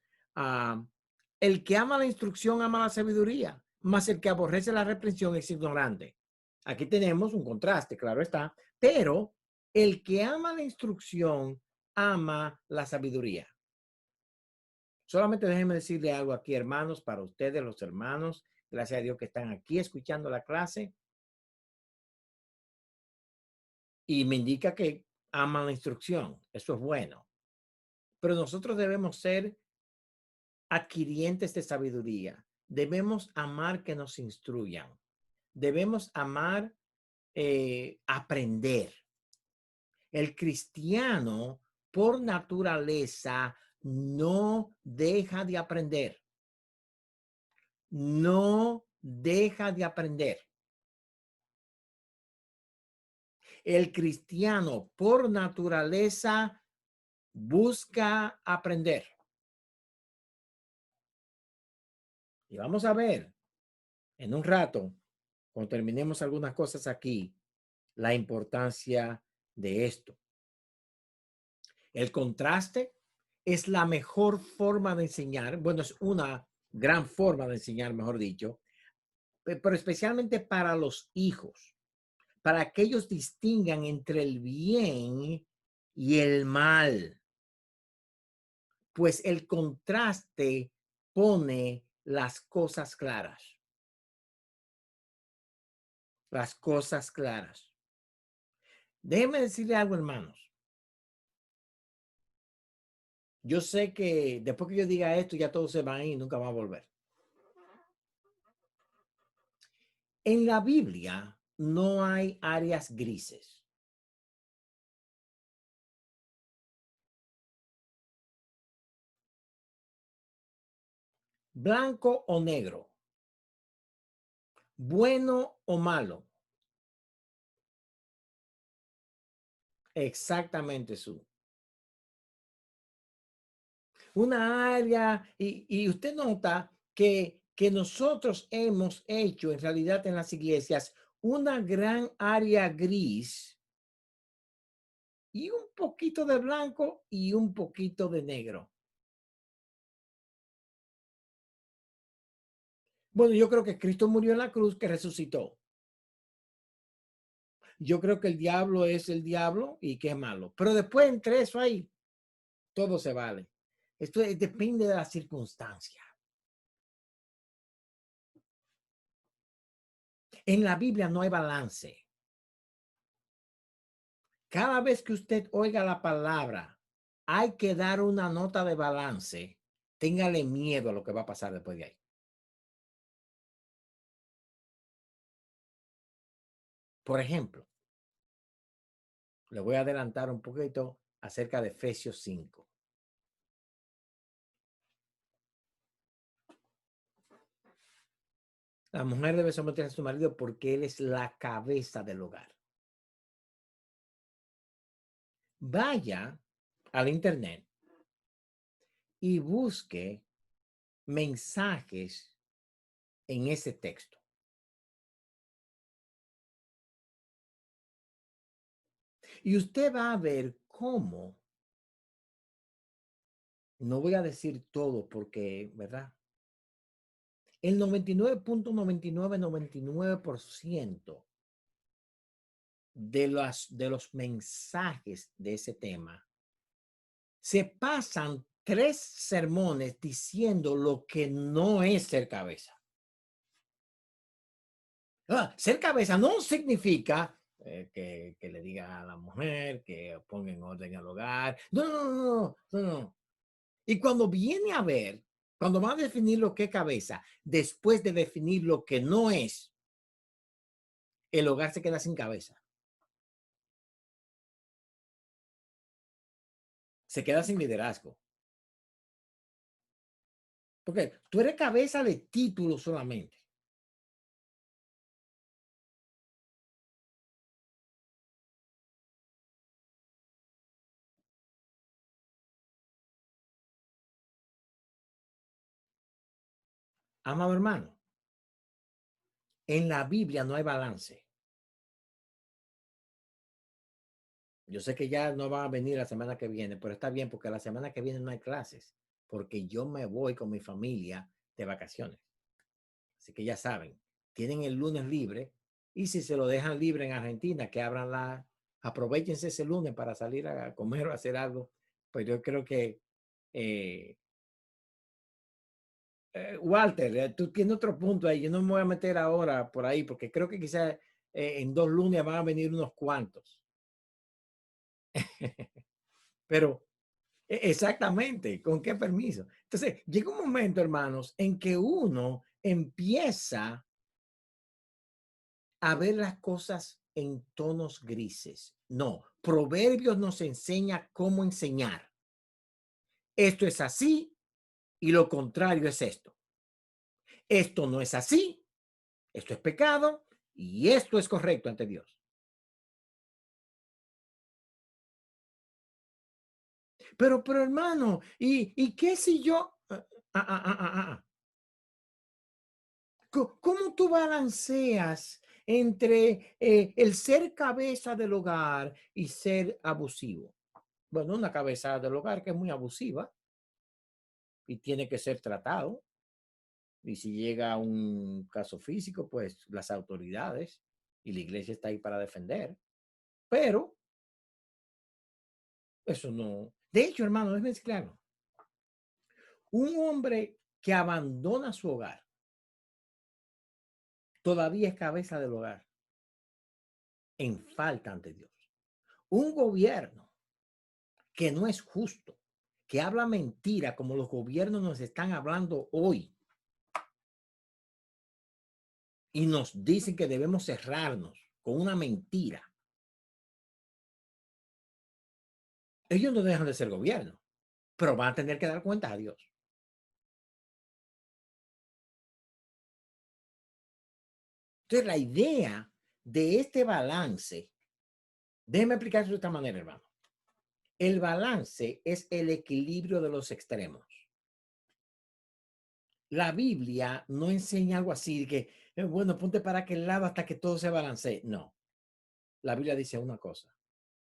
el que ama la instrucción ama la sabiduría, mas el que aborrece la reprensión es ignorante. Aquí tenemos un contraste, claro está, pero el que ama la instrucción ama la sabiduría. Solamente déjenme decirle algo aquí, hermanos, para ustedes, los hermanos, gracias a Dios que están aquí escuchando la clase. Y me indica que aman la instrucción. Eso es bueno. Pero nosotros debemos ser adquirientes de sabiduría. Debemos amar que nos instruyan. Debemos amar aprender. El cristiano, por naturaleza, no deja de aprender. No deja de aprender. El cristiano, por naturaleza, busca aprender. Y vamos a ver en un rato, cuando terminemos algunas cosas aquí, la importancia de esto. El contraste es la mejor forma de enseñar. Bueno, es una gran forma de enseñar, mejor dicho, pero especialmente para los hijos, para que ellos distingan entre el bien y el mal. Pues el contraste pone las cosas claras. Las cosas claras. Déjenme decirle algo, hermanos. Yo sé que después que yo diga esto, ya todos se van a ir y nunca va a volver. En la Biblia no hay áreas grises. Blanco o negro. bueno o malo. Exactamente, su. Una área, y usted nota que nosotros hemos hecho en realidad en las iglesias una gran área gris y un poquito de blanco y un poquito de negro. Bueno, yo creo que Cristo murió en la cruz, que resucitó. Yo creo que el diablo es el diablo y que es malo. Pero después entre eso ahí, todo se vale. Esto depende de la circunstancia. En la Biblia no hay balance. Cada vez que usted oiga la palabra, hay que dar una nota de balance. Téngale miedo a lo que va a pasar después de ahí. Por ejemplo, le voy a adelantar un poquito acerca de Efesios 5. La mujer debe someterse a su marido porque él es la cabeza del hogar. Vaya al internet y busque mensajes en ese texto. Y usted va a ver cómo, no voy a decir todo porque, ¿verdad? El 99.9999% de los mensajes de ese tema se pasan 3 sermones diciendo lo que no es ser cabeza. Ser cabeza no significa que le diga a la mujer que ponga en orden el hogar. No, no, no, no, no. Y cuando viene a ver, cuando va a definir lo que es cabeza, después de definir lo que no es, el hogar se queda sin cabeza. Se queda sin liderazgo. Porque tú eres cabeza de título solamente. Amado hermano, en la Biblia no hay balance. Yo sé que ya no va a venir la semana que viene, pero está bien porque la semana que viene no hay clases, porque yo me voy con mi familia de vacaciones. Así que ya saben, tienen el lunes libre y si se lo dejan libre en Argentina, que abran aprovechense ese lunes para salir a comer o hacer algo. Pues yo creo que eh, Walter, tú tienes otro punto ahí. Yo no me voy a meter ahora por ahí porque creo que quizás en 2 lunes van a venir unos cuantos. Pero exactamente, ¿con qué permiso? Entonces, llega un momento, hermanos, en que uno empieza a ver las cosas en tonos grises. No, Proverbios nos enseña cómo enseñar. Esto es así y lo contrario es esto. Esto no es así, esto es pecado y esto es correcto ante Dios. Pero hermano, ¿y qué si yo? ¿Cómo tú balanceas entre el ser cabeza del hogar y ser abusivo? Bueno, una cabeza del hogar que es muy abusiva y tiene que ser tratado. Y si llega a un caso físico, pues las autoridades y la iglesia está ahí para defender. Pero eso no. De hecho, hermano, déjeme decir claro. Un hombre que abandona su hogar todavía es cabeza del hogar en falta ante Dios. Un gobierno que no es justo, que habla mentira como los gobiernos nos están hablando hoy y nos dicen que debemos cerrarnos con una mentira. Ellos no dejan de ser gobierno, pero van a tener que dar cuenta a Dios. Entonces, la idea de este balance, déjeme explicarlo de esta manera, hermano. El balance es el equilibrio de los extremos. La Biblia no enseña algo así de que, bueno, ponte para aquel lado hasta que todo se balancee. No, la Biblia dice una cosa.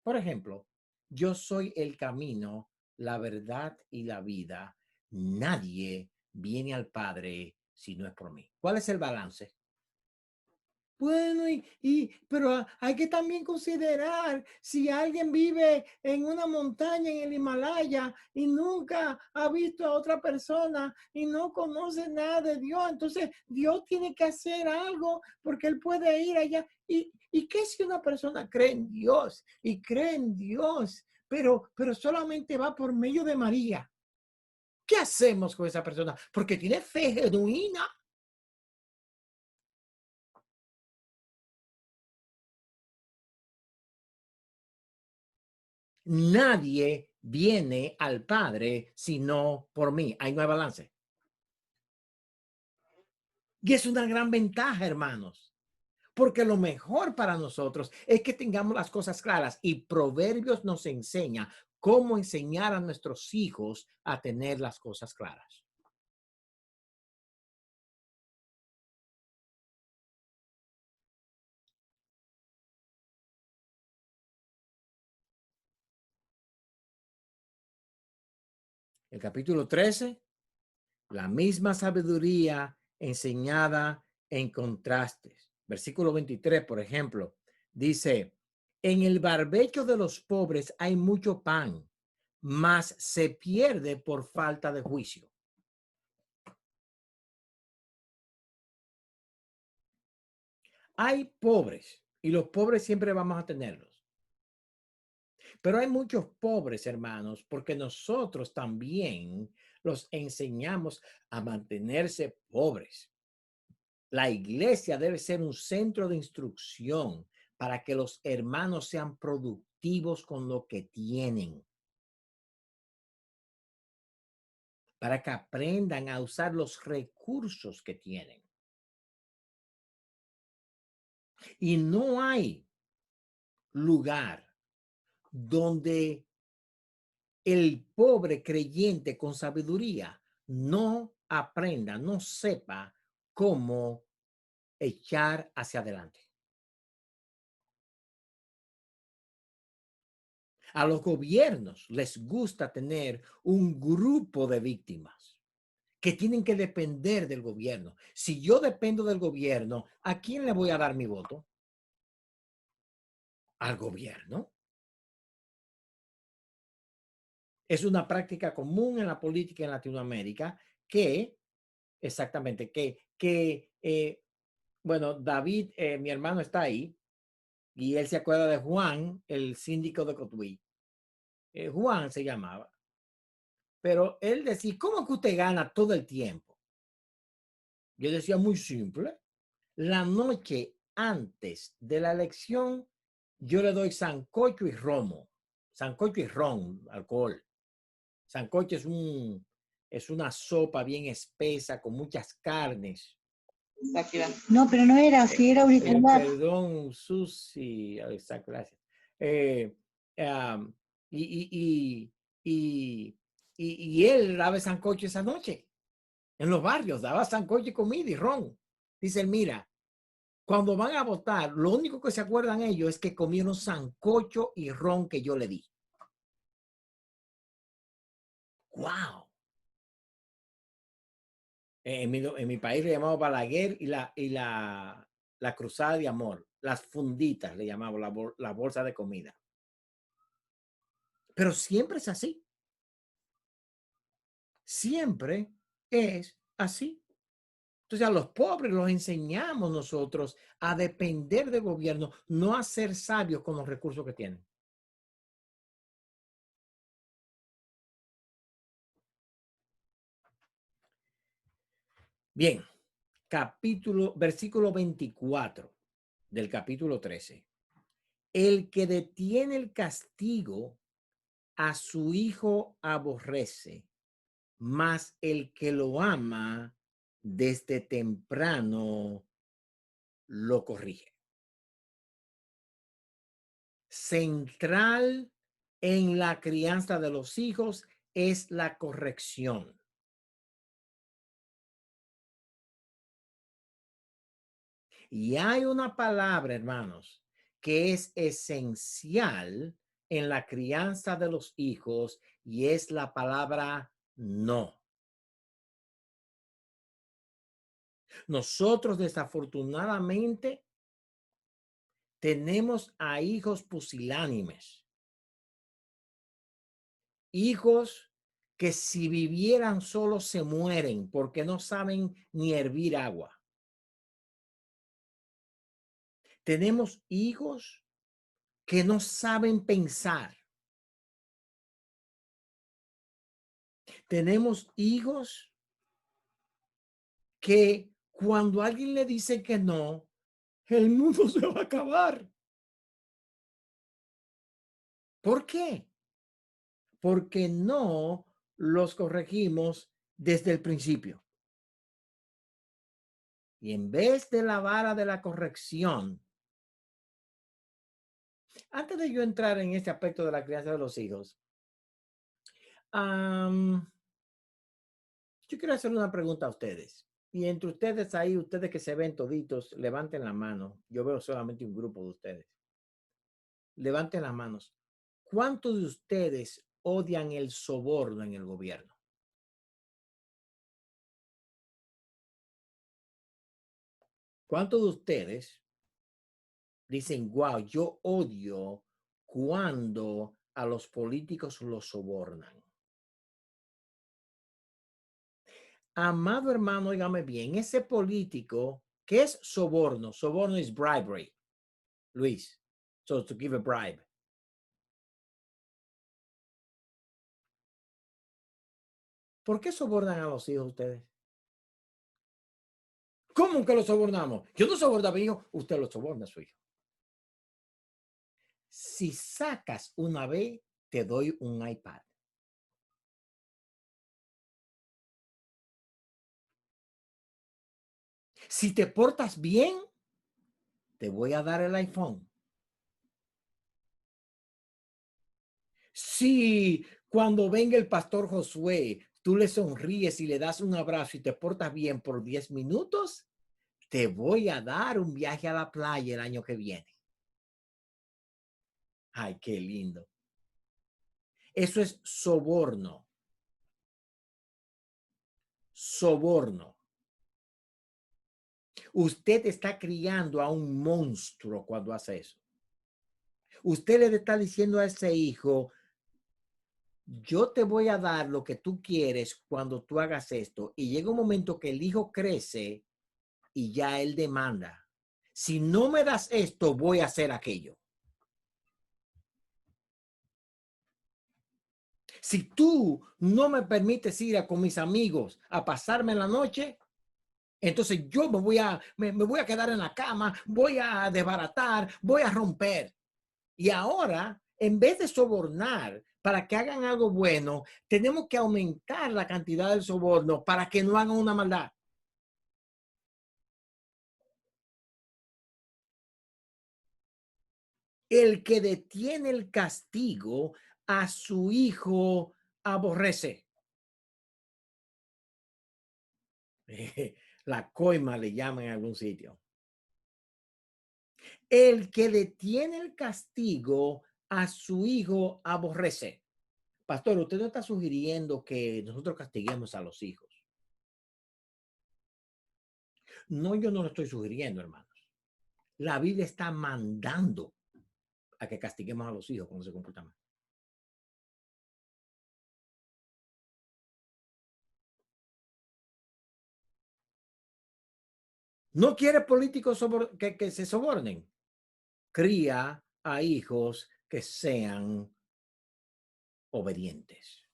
Por ejemplo, yo soy el camino, la verdad y la vida. Nadie viene al Padre si no es por mí. ¿Cuál es el balance? Bueno, pero hay que también considerar si alguien vive en una montaña en el Himalaya y nunca ha visto a otra persona y no conoce nada de Dios, entonces Dios tiene que hacer algo porque él puede ir allá. ¿Y qué si una persona cree en Dios y cree en Dios, pero solamente va por medio de María? ¿Qué hacemos con esa persona? Porque tiene fe genuina. Nadie viene al Padre sino por mí. Ahí no hay balance. Y es una gran ventaja, hermanos, porque lo mejor para nosotros es que tengamos las cosas claras, y Proverbios nos enseña cómo enseñar a nuestros hijos a tener las cosas claras. El capítulo 13, la misma sabiduría enseñada en contrastes. Versículo 23, por ejemplo, dice: en el barbecho de los pobres hay mucho pan, mas se pierde por falta de juicio. Hay pobres y los pobres siempre vamos a tenerlos. Pero hay muchos pobres, hermanos, porque nosotros también los enseñamos a mantenerse pobres. La iglesia debe ser un centro de instrucción para que los hermanos sean productivos con lo que tienen, para que aprendan a usar los recursos que tienen. Y no hay lugar donde el pobre creyente con sabiduría no aprenda, no sepa cómo echar hacia adelante. A los gobiernos les gusta tener un grupo de víctimas que tienen que depender del gobierno. Si yo dependo del gobierno, ¿a quién le voy a dar mi voto? ¿Al gobierno? Es una práctica común en la política en Latinoamérica que, exactamente, bueno, David, mi hermano está ahí, y él se acuerda de Juan, el síndico de Cotuí. Juan se llamaba. Pero él decía, ¿cómo que usted gana todo el tiempo? Yo decía, muy simple. La noche antes de la elección, yo le doy sancocho y romo. Sancocho y ron, alcohol. Sancocho es una sopa bien espesa con muchas carnes. No, pero no era así, era auricular. Perdón, Susi. Exacto, gracias. Um, y él daba sancocho esa noche. En los barrios daba sancocho y comida y ron. Dice él, mira, cuando van a votar, lo único que se acuerdan ellos es que comieron sancocho y ron que yo le di. ¡Wow! En mi país le llamamos Balaguer y la cruzada de amor. Las funditas le llamamos la bolsa de comida. Pero siempre es así. Siempre es así. Entonces a los pobres los enseñamos nosotros a depender del gobierno, no a ser sabios con los recursos que tienen. Bien, versículo 24 del capítulo 13. El que detiene el castigo a su hijo aborrece, mas el que lo ama desde temprano lo corrige. Central en la crianza de los hijos es la corrección. Y hay una palabra, hermanos, que es esencial en la crianza de los hijos y es la palabra no. Nosotros desafortunadamente tenemos a hijos pusilánimes, hijos que si vivieran solos se mueren porque no saben ni hervir agua. Tenemos hijos que no saben pensar. Tenemos hijos que cuando alguien le dice que no, el mundo se va a acabar. ¿Por qué? Porque no los corregimos desde el principio. Y en vez de la vara de la corrección, antes de yo entrar en este aspecto de la crianza de los hijos, yo quiero hacer una pregunta a ustedes. Y entre ustedes ahí, ustedes que se ven toditos, levanten la mano. Yo veo solamente un grupo de ustedes. Levanten las manos. ¿Cuántos de ustedes odian el soborno en el gobierno? ¿Cuántos de ustedes dicen, wow, yo odio cuando a los políticos los sobornan? Amado hermano, óigame bien, ese político, ¿qué es soborno? Soborno es bribery, Luis. So to give a bribe. ¿Por qué sobornan a los hijos ustedes? ¿Cómo que los sobornamos? Yo no soborno a mi hijo, usted lo soborna a su hijo. Si sacas una vez, te doy un iPad. Si te portas bien, te voy a dar el iPhone. Si cuando venga el pastor Josué, tú le sonríes y le das un abrazo y te portas bien por 10 minutos, te voy a dar un viaje a la playa el año que viene. Ay, qué lindo. Eso es soborno. Soborno. Usted está criando a un monstruo cuando hace eso. Usted le está diciendo a ese hijo, yo te voy a dar lo que tú quieres cuando tú hagas esto. Y llega un momento que el hijo crece y ya él demanda. Si no me das esto, voy a hacer aquello. Si tú no me permites ir con mis amigos a pasarme la noche, entonces yo me voy a quedar en la cama, voy a desbaratar, voy a romper. Y ahora, en vez de sobornar para que hagan algo bueno, tenemos que aumentar la cantidad del soborno para que no hagan una maldad. El que detiene el castigo a su hijo aborrece. La coima le llaman en algún sitio. El que detiene el castigo a su hijo aborrece. Pastor, usted no está sugiriendo que nosotros castiguemos a los hijos. No, yo no lo estoy sugiriendo, hermanos. La Biblia está mandando a que castiguemos a los hijos cuando se comportan mal. ¿No quiere políticos que se sobornen? Cría a hijos que sean obedientes.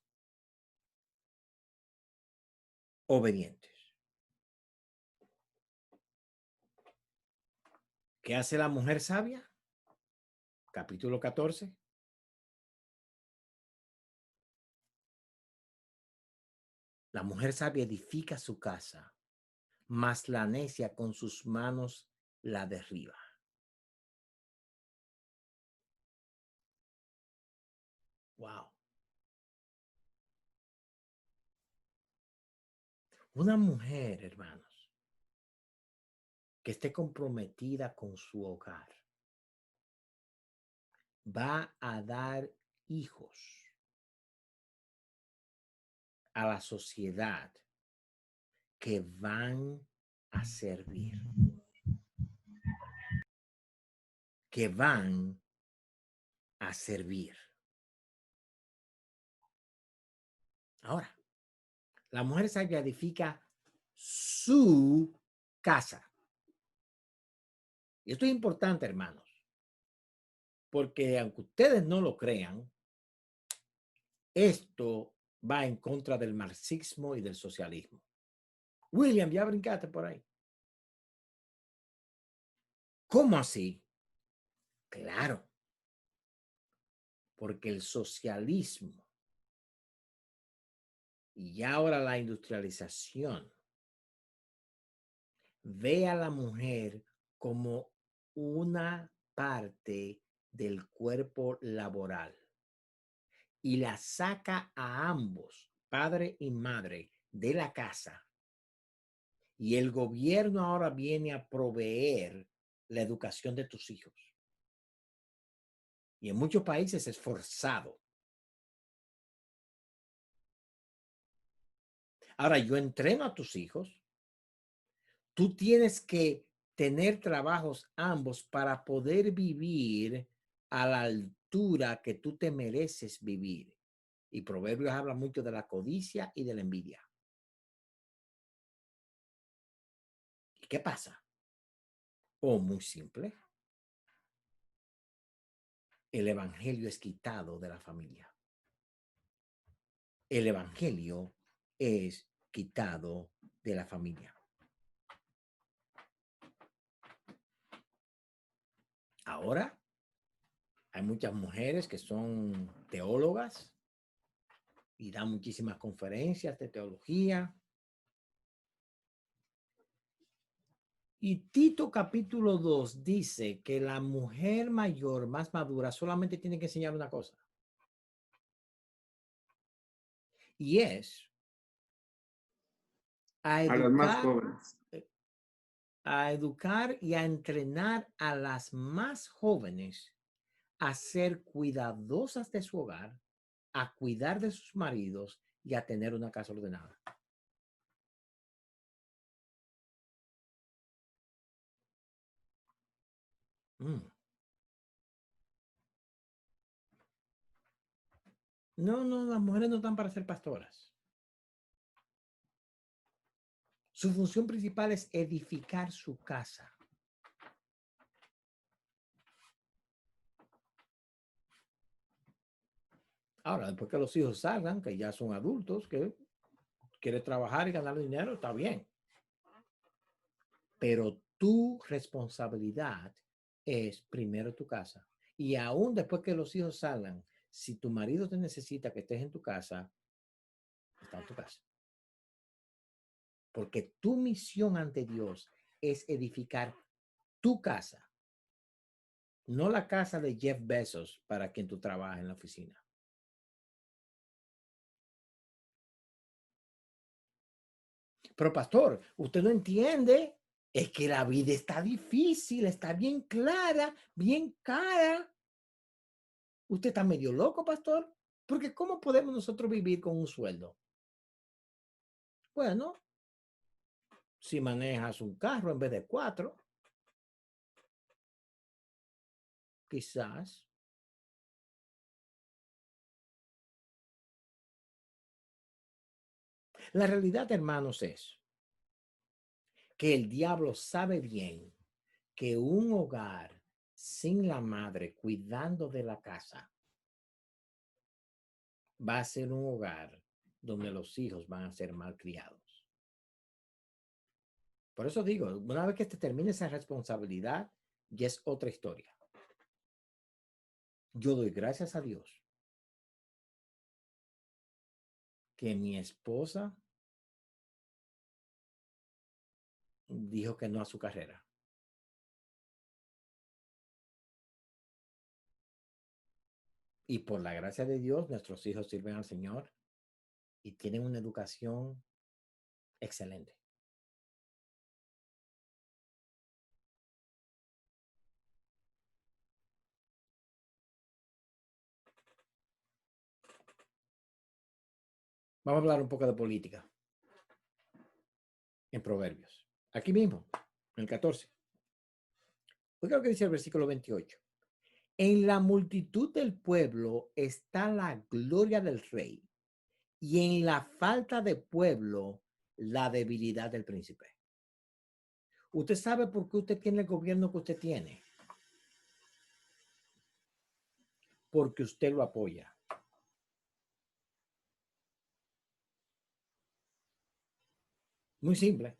Obedientes. ¿Qué hace la mujer sabia? Capítulo 14. La mujer sabia edifica su casa, mas la necia con sus manos la derriba. Wow. Una mujer, hermanos, que esté comprometida con su hogar, va a dar hijos a la sociedad que van a servir, que van a servir. Ahora, la mujer sabia edifica su casa. Y esto es importante, hermanos, porque aunque ustedes no lo crean, esto va en contra del marxismo y del socialismo. William, ya brincaste por ahí. ¿Cómo así? Claro, porque el socialismo y ahora la industrialización ve a la mujer como una parte del cuerpo laboral y la saca a ambos, padre y madre, de la casa. Y el gobierno ahora viene a proveer la educación de tus hijos. Y en muchos países es forzado. Ahora, yo entreno a tus hijos. Tú tienes que tener trabajos ambos para poder vivir a la altura que tú te mereces vivir. Y Proverbios habla mucho de la codicia y de la envidia. ¿Y qué pasa? Oh, muy simple. El evangelio es quitado de la familia. El evangelio es quitado de la familia. Ahora hay muchas mujeres que son teólogas y dan muchísimas conferencias de teología. Y Tito capítulo 2 dice que la mujer mayor, más madura, solamente tiene que enseñar una cosa. Y es a las más educar, jóvenes. a educar y a entrenar a las más jóvenes a ser cuidadosas de su hogar, a cuidar de sus maridos y a tener una casa ordenada. No, las mujeres no están para ser pastoras. Su función principal es edificar su casa. Ahora, después que los hijos salgan, que ya son adultos, que quieren trabajar y ganar dinero, está bien. Pero tu responsabilidad es primero tu casa. Y aún después que los hijos salgan, si tu marido te necesita que estés en tu casa, está en tu casa. Porque tu misión ante Dios es edificar tu casa, no la casa de Jeff Bezos para quien tú trabajas en la oficina. Pero pastor, usted no entiende, es que la vida está difícil, está bien clara, bien cara. Usted está medio loco, pastor, porque ¿cómo podemos nosotros vivir con un sueldo? Bueno, si manejas un carro en vez de 4, quizás. La realidad, hermanos, es que el diablo sabe bien que un hogar sin la madre cuidando de la casa va a ser un hogar donde los hijos van a ser malcriados. Por eso digo, una vez que te termine esa responsabilidad, ya es otra historia. Yo doy gracias a Dios que mi esposa dijo que no a su carrera. Y por la gracia de Dios, nuestros hijos sirven al Señor y tienen una educación excelente. Vamos a hablar un poco de política en Proverbios. Aquí mismo, en el 14. Oiga lo que dice el versículo 28. En la multitud del pueblo está la gloria del rey, y en la falta de pueblo, la debilidad del príncipe. ¿Usted sabe por qué usted tiene el gobierno que usted tiene? Porque usted lo apoya. Muy simple.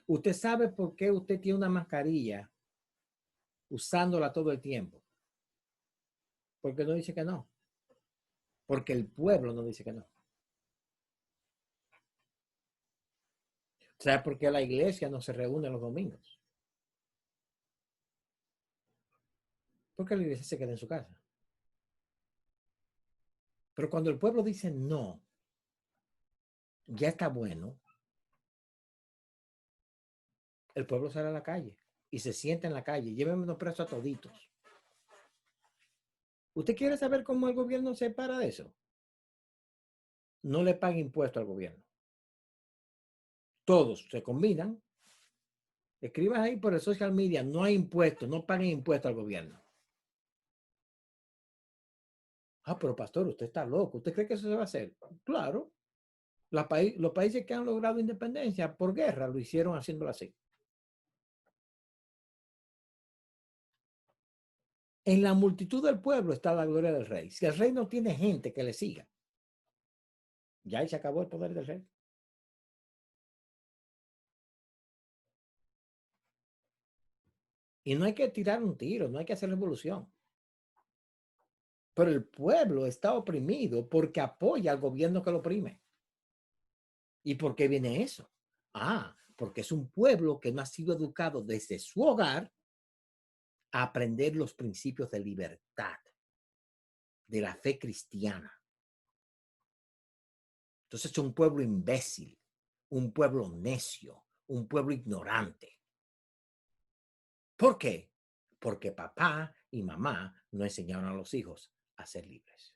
Usted sabe por qué usted tiene una mascarilla usándola todo el tiempo. Porque no dice que no. Porque el pueblo no dice que no. ¿Sabe por qué la iglesia no se reúne los domingos? Porque la iglesia se queda en su casa. Pero cuando el pueblo dice no, ya está bueno, el pueblo sale a la calle y se sienta en la calle. Llévenme presos a toditos. ¿Usted quiere saber cómo el gobierno se para de eso? No le paga impuesto al gobierno. Todos se combinan. Escriban ahí por el social media, no hay impuestos, no paguen impuestos al gobierno. Ah, pero pastor, usted está loco. ¿Usted cree que eso se va a hacer? Claro. Los países que han logrado independencia por guerra lo hicieron haciéndolo así. En la multitud del pueblo está la gloria del rey. Si el rey no tiene gente que le siga, ya ahí se acabó el poder del rey. Y no hay que tirar un tiro, no hay que hacer revolución. Pero el pueblo está oprimido porque apoya al gobierno que lo oprime. ¿Y por qué viene eso? Ah, porque es un pueblo que no ha sido educado desde su hogar a aprender los principios de libertad, de la fe cristiana. Entonces es un pueblo imbécil, un pueblo necio, un pueblo ignorante. ¿Por qué? Porque papá y mamá no enseñaron a los hijos a ser libres.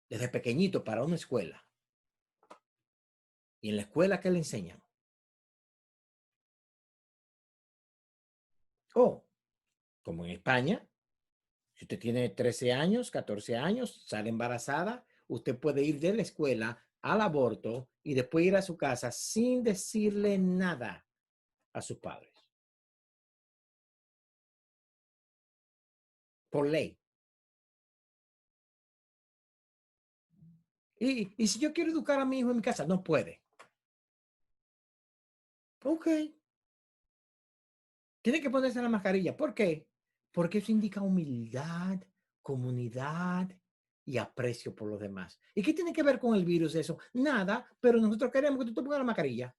Desde pequeñito para una escuela. Y en la escuela, ¿qué le enseñan? Oh, como en España, si usted tiene 13 años, 14 años, sale embarazada, usted puede ir de la escuela al aborto y después ir a su casa sin decirle nada a sus padres. Por ley. Y si yo quiero educar a mi hijo en mi casa, no puede. Ok. Tiene que ponerse la mascarilla. ¿Por qué? Porque eso indica humildad, comunidad y aprecio por los demás. ¿Y qué tiene que ver con el virus eso? Nada, pero nosotros queremos que tú te pongas la mascarilla.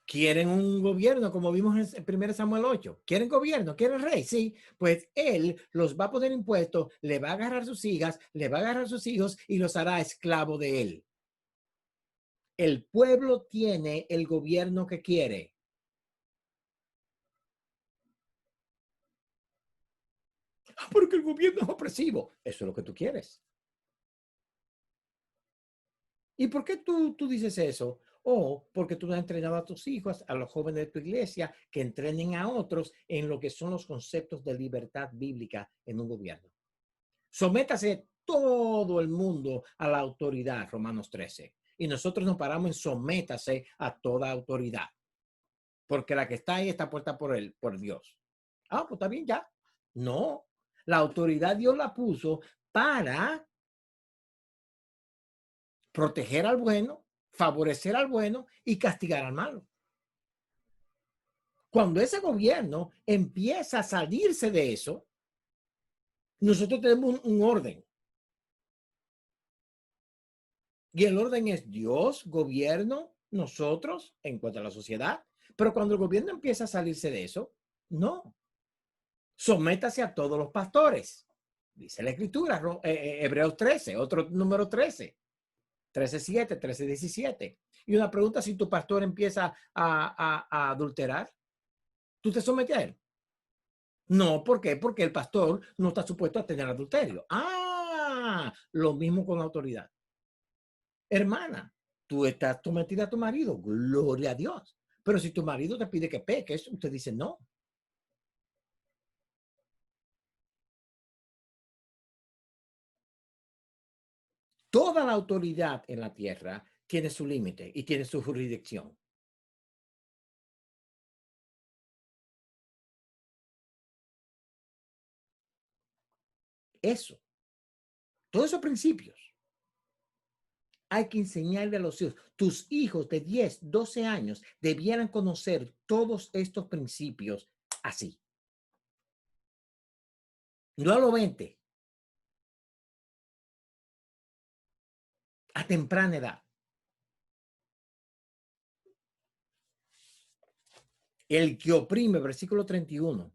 ¿Quieren un gobierno como vimos en 1 Samuel 8? ¿Quieren gobierno? ¿Quieren rey? Sí, pues él los va a poner impuestos, le va a agarrar sus hijas, le va a agarrar sus hijos y los hará esclavo de él. El pueblo tiene el gobierno que quiere. Porque el gobierno es opresivo. Eso es lo que tú quieres. ¿Y por qué tú dices eso? O porque tú has entrenado a tus hijos, a los jóvenes de tu iglesia, que entrenen a otros en lo que son los conceptos de libertad bíblica en un gobierno. Sométase todo el mundo a la autoridad, Romanos 13. Y nosotros nos paramos en sométase a toda autoridad. Porque la que está ahí está puesta por él, por Dios. Ah, pues está bien ya. No, la autoridad Dios la puso para proteger al bueno, favorecer al bueno y castigar al malo. Cuando ese gobierno empieza a salirse de eso, nosotros tenemos un orden. Y el orden es Dios, gobierno, nosotros, en cuanto a la sociedad. Pero cuando el gobierno empieza a salirse de eso, no. Sométase a todos los pastores. Dice la escritura, Hebreos 13, otro número 13. 13:7, 13:17. Y una pregunta, si tu pastor empieza a adulterar, ¿tú te sometes a él? No, ¿por qué? Porque el pastor no está supuesto a tener adulterio. Lo mismo con la autoridad. Hermana, tú estás sometida a tu marido, gloria a Dios. Pero si tu marido te pide que peques, usted dice no. Toda la autoridad en la tierra tiene su límite y tiene su jurisdicción. Eso, todos esos principios hay que enseñarle a los hijos. Tus hijos de 10, 12 años debieran conocer todos estos principios así. No a los 20. A temprana edad. El que oprime, versículo 31,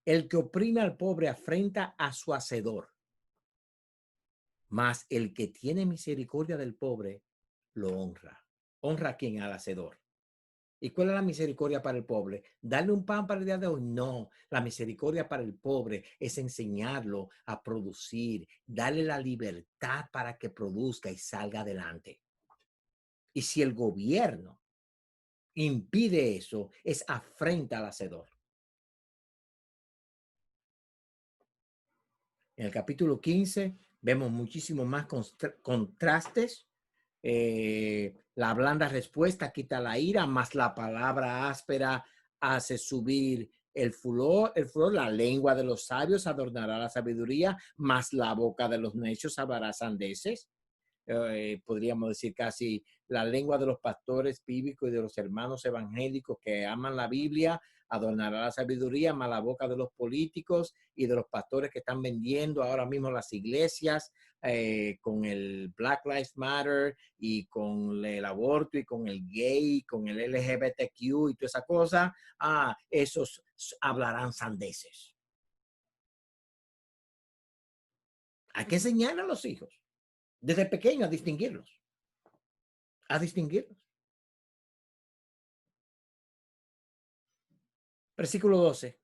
el que oprime al pobre afrenta a su hacedor, mas el que tiene misericordia del pobre lo honra. ¿Honra a quién? Al hacedor. ¿Y cuál es la misericordia para el pobre? ¿Darle un pan para el día de hoy? No. La misericordia para el pobre es enseñarlo a producir, darle la libertad para que produzca y salga adelante. Y si el gobierno impide eso, es afrenta al hacedor. En el capítulo 15 vemos muchísimo más contrastes. La blanda respuesta quita la ira, más la palabra áspera hace subir el furor, la lengua de los sabios adornará la sabiduría, más la boca de los necios hablará sandeces. Podríamos decir casi la lengua de los pastores bíblicos y de los hermanos evangélicos que aman la Biblia adornará la sabiduría, más la boca de los políticos y de los pastores que están vendiendo ahora mismo las iglesias con el Black Lives Matter y con el aborto y con el gay, con el LGBTQ y toda esa cosa. Esos hablarán sandeces. Hay que enseñar a los hijos desde pequeños a distinguirlos. Versículo 12.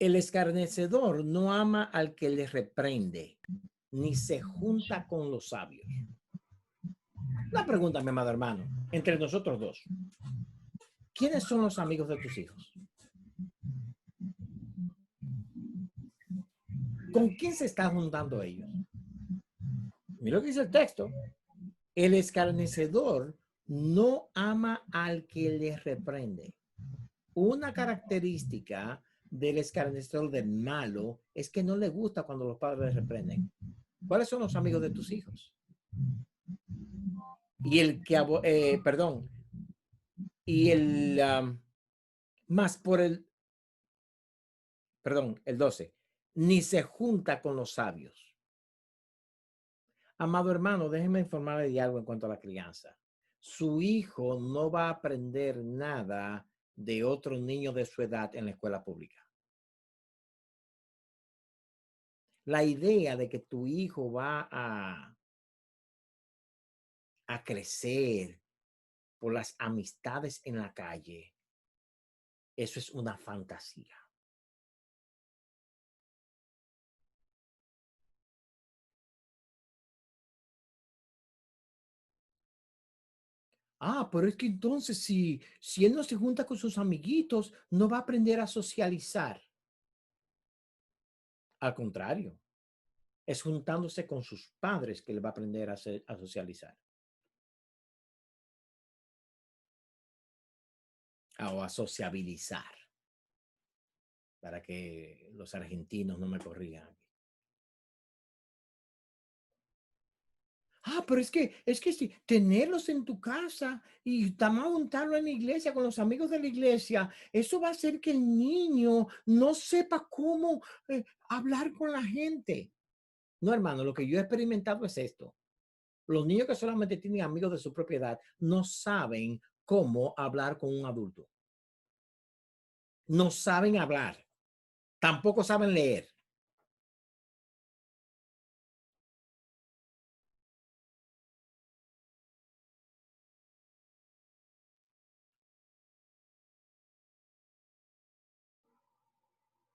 El escarnecedor no ama al que le reprende, ni se junta con los sabios. Una pregunta, mi amado hermano, entre nosotros dos. ¿Quiénes son los amigos de tus hijos? ¿Con quién se están juntando ellos? Mira lo que dice el texto. El escarnecedor no ama al que le reprende. Una característica del escarnecedor, del malo, es que no le gusta cuando los padres le reprenden. ¿Cuáles son los amigos de tus hijos? Y el que, más por el 12, ni se junta con los sabios. Amado hermano, déjeme informarle de algo en cuanto a la crianza. Su hijo no va a aprender nada de otro niño de su edad en la escuela pública. La idea de que tu hijo va a crecer por las amistades en la calle, eso es una fantasía. Pero es que entonces si él no se junta con sus amiguitos, no va a aprender a socializar. Al contrario, es juntándose con sus padres que le va a aprender a socializar. O a sociabilizar. Para que los argentinos no me corrijan. Pero es que si tenerlos en tu casa y también juntarlo en la iglesia con los amigos de la iglesia, eso va a hacer que el niño no sepa cómo hablar con la gente. No, hermano, lo que yo he experimentado es esto. Los niños que solamente tienen amigos de su propiedad no saben cómo hablar con un adulto. No saben hablar. Tampoco saben leer.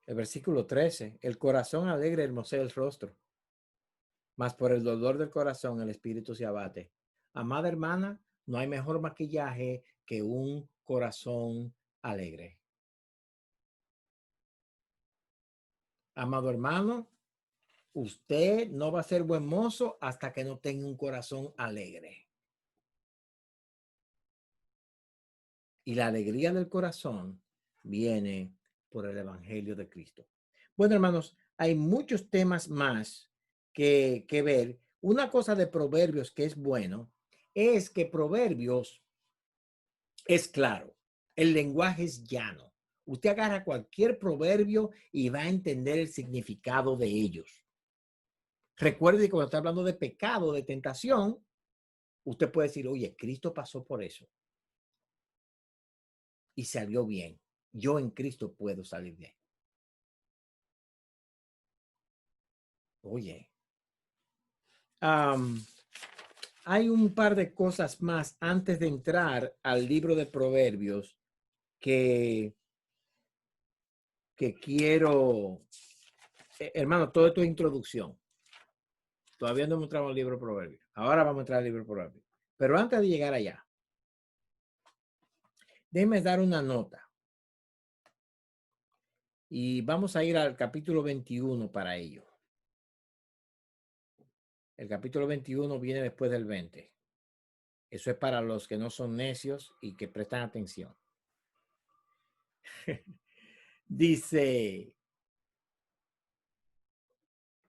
El versículo 13. El corazón alegre hermosea el rostro, mas por el dolor del corazón el espíritu se abate. Amada hermana, no hay mejor maquillaje que un corazón alegre. Amado hermano, usted no va a ser buen mozo hasta que no tenga un corazón alegre. Y la alegría del corazón viene por el evangelio de Cristo. Bueno, hermanos, hay muchos temas más que ver. Una cosa de Proverbios que es bueno es que Proverbios es claro. El lenguaje es llano. Usted agarra cualquier proverbio y va a entender el significado de ellos. Recuerde que cuando está hablando de pecado, de tentación, usted puede decir, oye, Cristo pasó por eso y salió bien. Yo en Cristo puedo salir bien. Oye, hay un par de cosas más antes de entrar al libro de Proverbios que quiero, hermano, todo esto es introducción. Todavía no hemos entrado al libro de Proverbios. Ahora vamos a entrar al libro de Proverbios. Pero antes de llegar allá, déjeme dar una nota. Y vamos a ir al capítulo 21 para ello. El capítulo 21 viene después del 20. Eso es para los que no son necios y que prestan atención. Dice,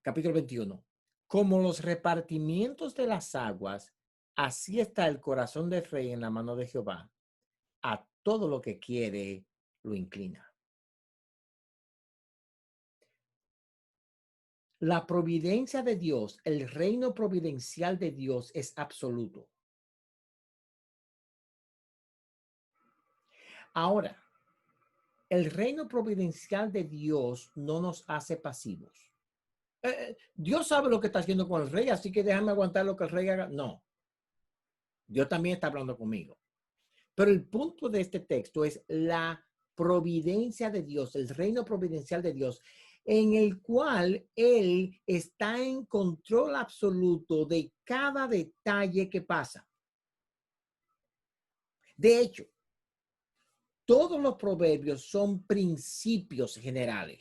capítulo 21. Como los repartimientos de las aguas, así está el corazón del rey en la mano de Jehová. A todo lo que quiere lo inclina. La providencia de Dios, el reino providencial de Dios es absoluto. Ahora, el reino providencial de Dios no nos hace pasivos. Dios sabe lo que está haciendo con el rey, así que déjame aguantar lo que el rey haga. No. Dios también está hablando conmigo. Pero el punto de este texto es la providencia de Dios, el reino providencial de Dios, en el cual Él está en control absoluto de cada detalle que pasa. De hecho, todos los proverbios son principios generales.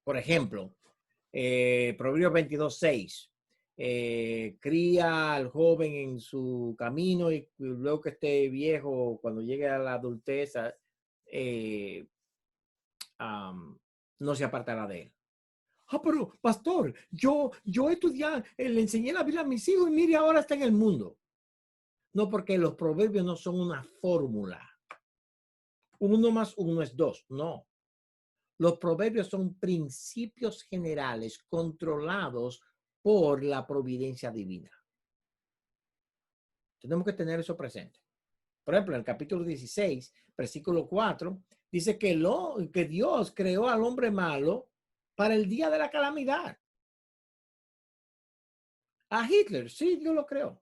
Por ejemplo, Proverbios 22:6. Cría al joven en su camino y luego que esté viejo, cuando llegue a la adultez, no se apartará de él. Pero pastor, yo estudié, le enseñé la Biblia a mis hijos y mire, ahora está en el mundo. No, porque los proverbios no son una fórmula. 1 más 1 es 2. No. Los proverbios son principios generales controlados por la providencia divina. Tenemos que tener eso presente. Por ejemplo, en el capítulo 16, versículo 4, dice que Dios creó al hombre malo para el día de la calamidad. A Hitler, sí, Dios lo creó.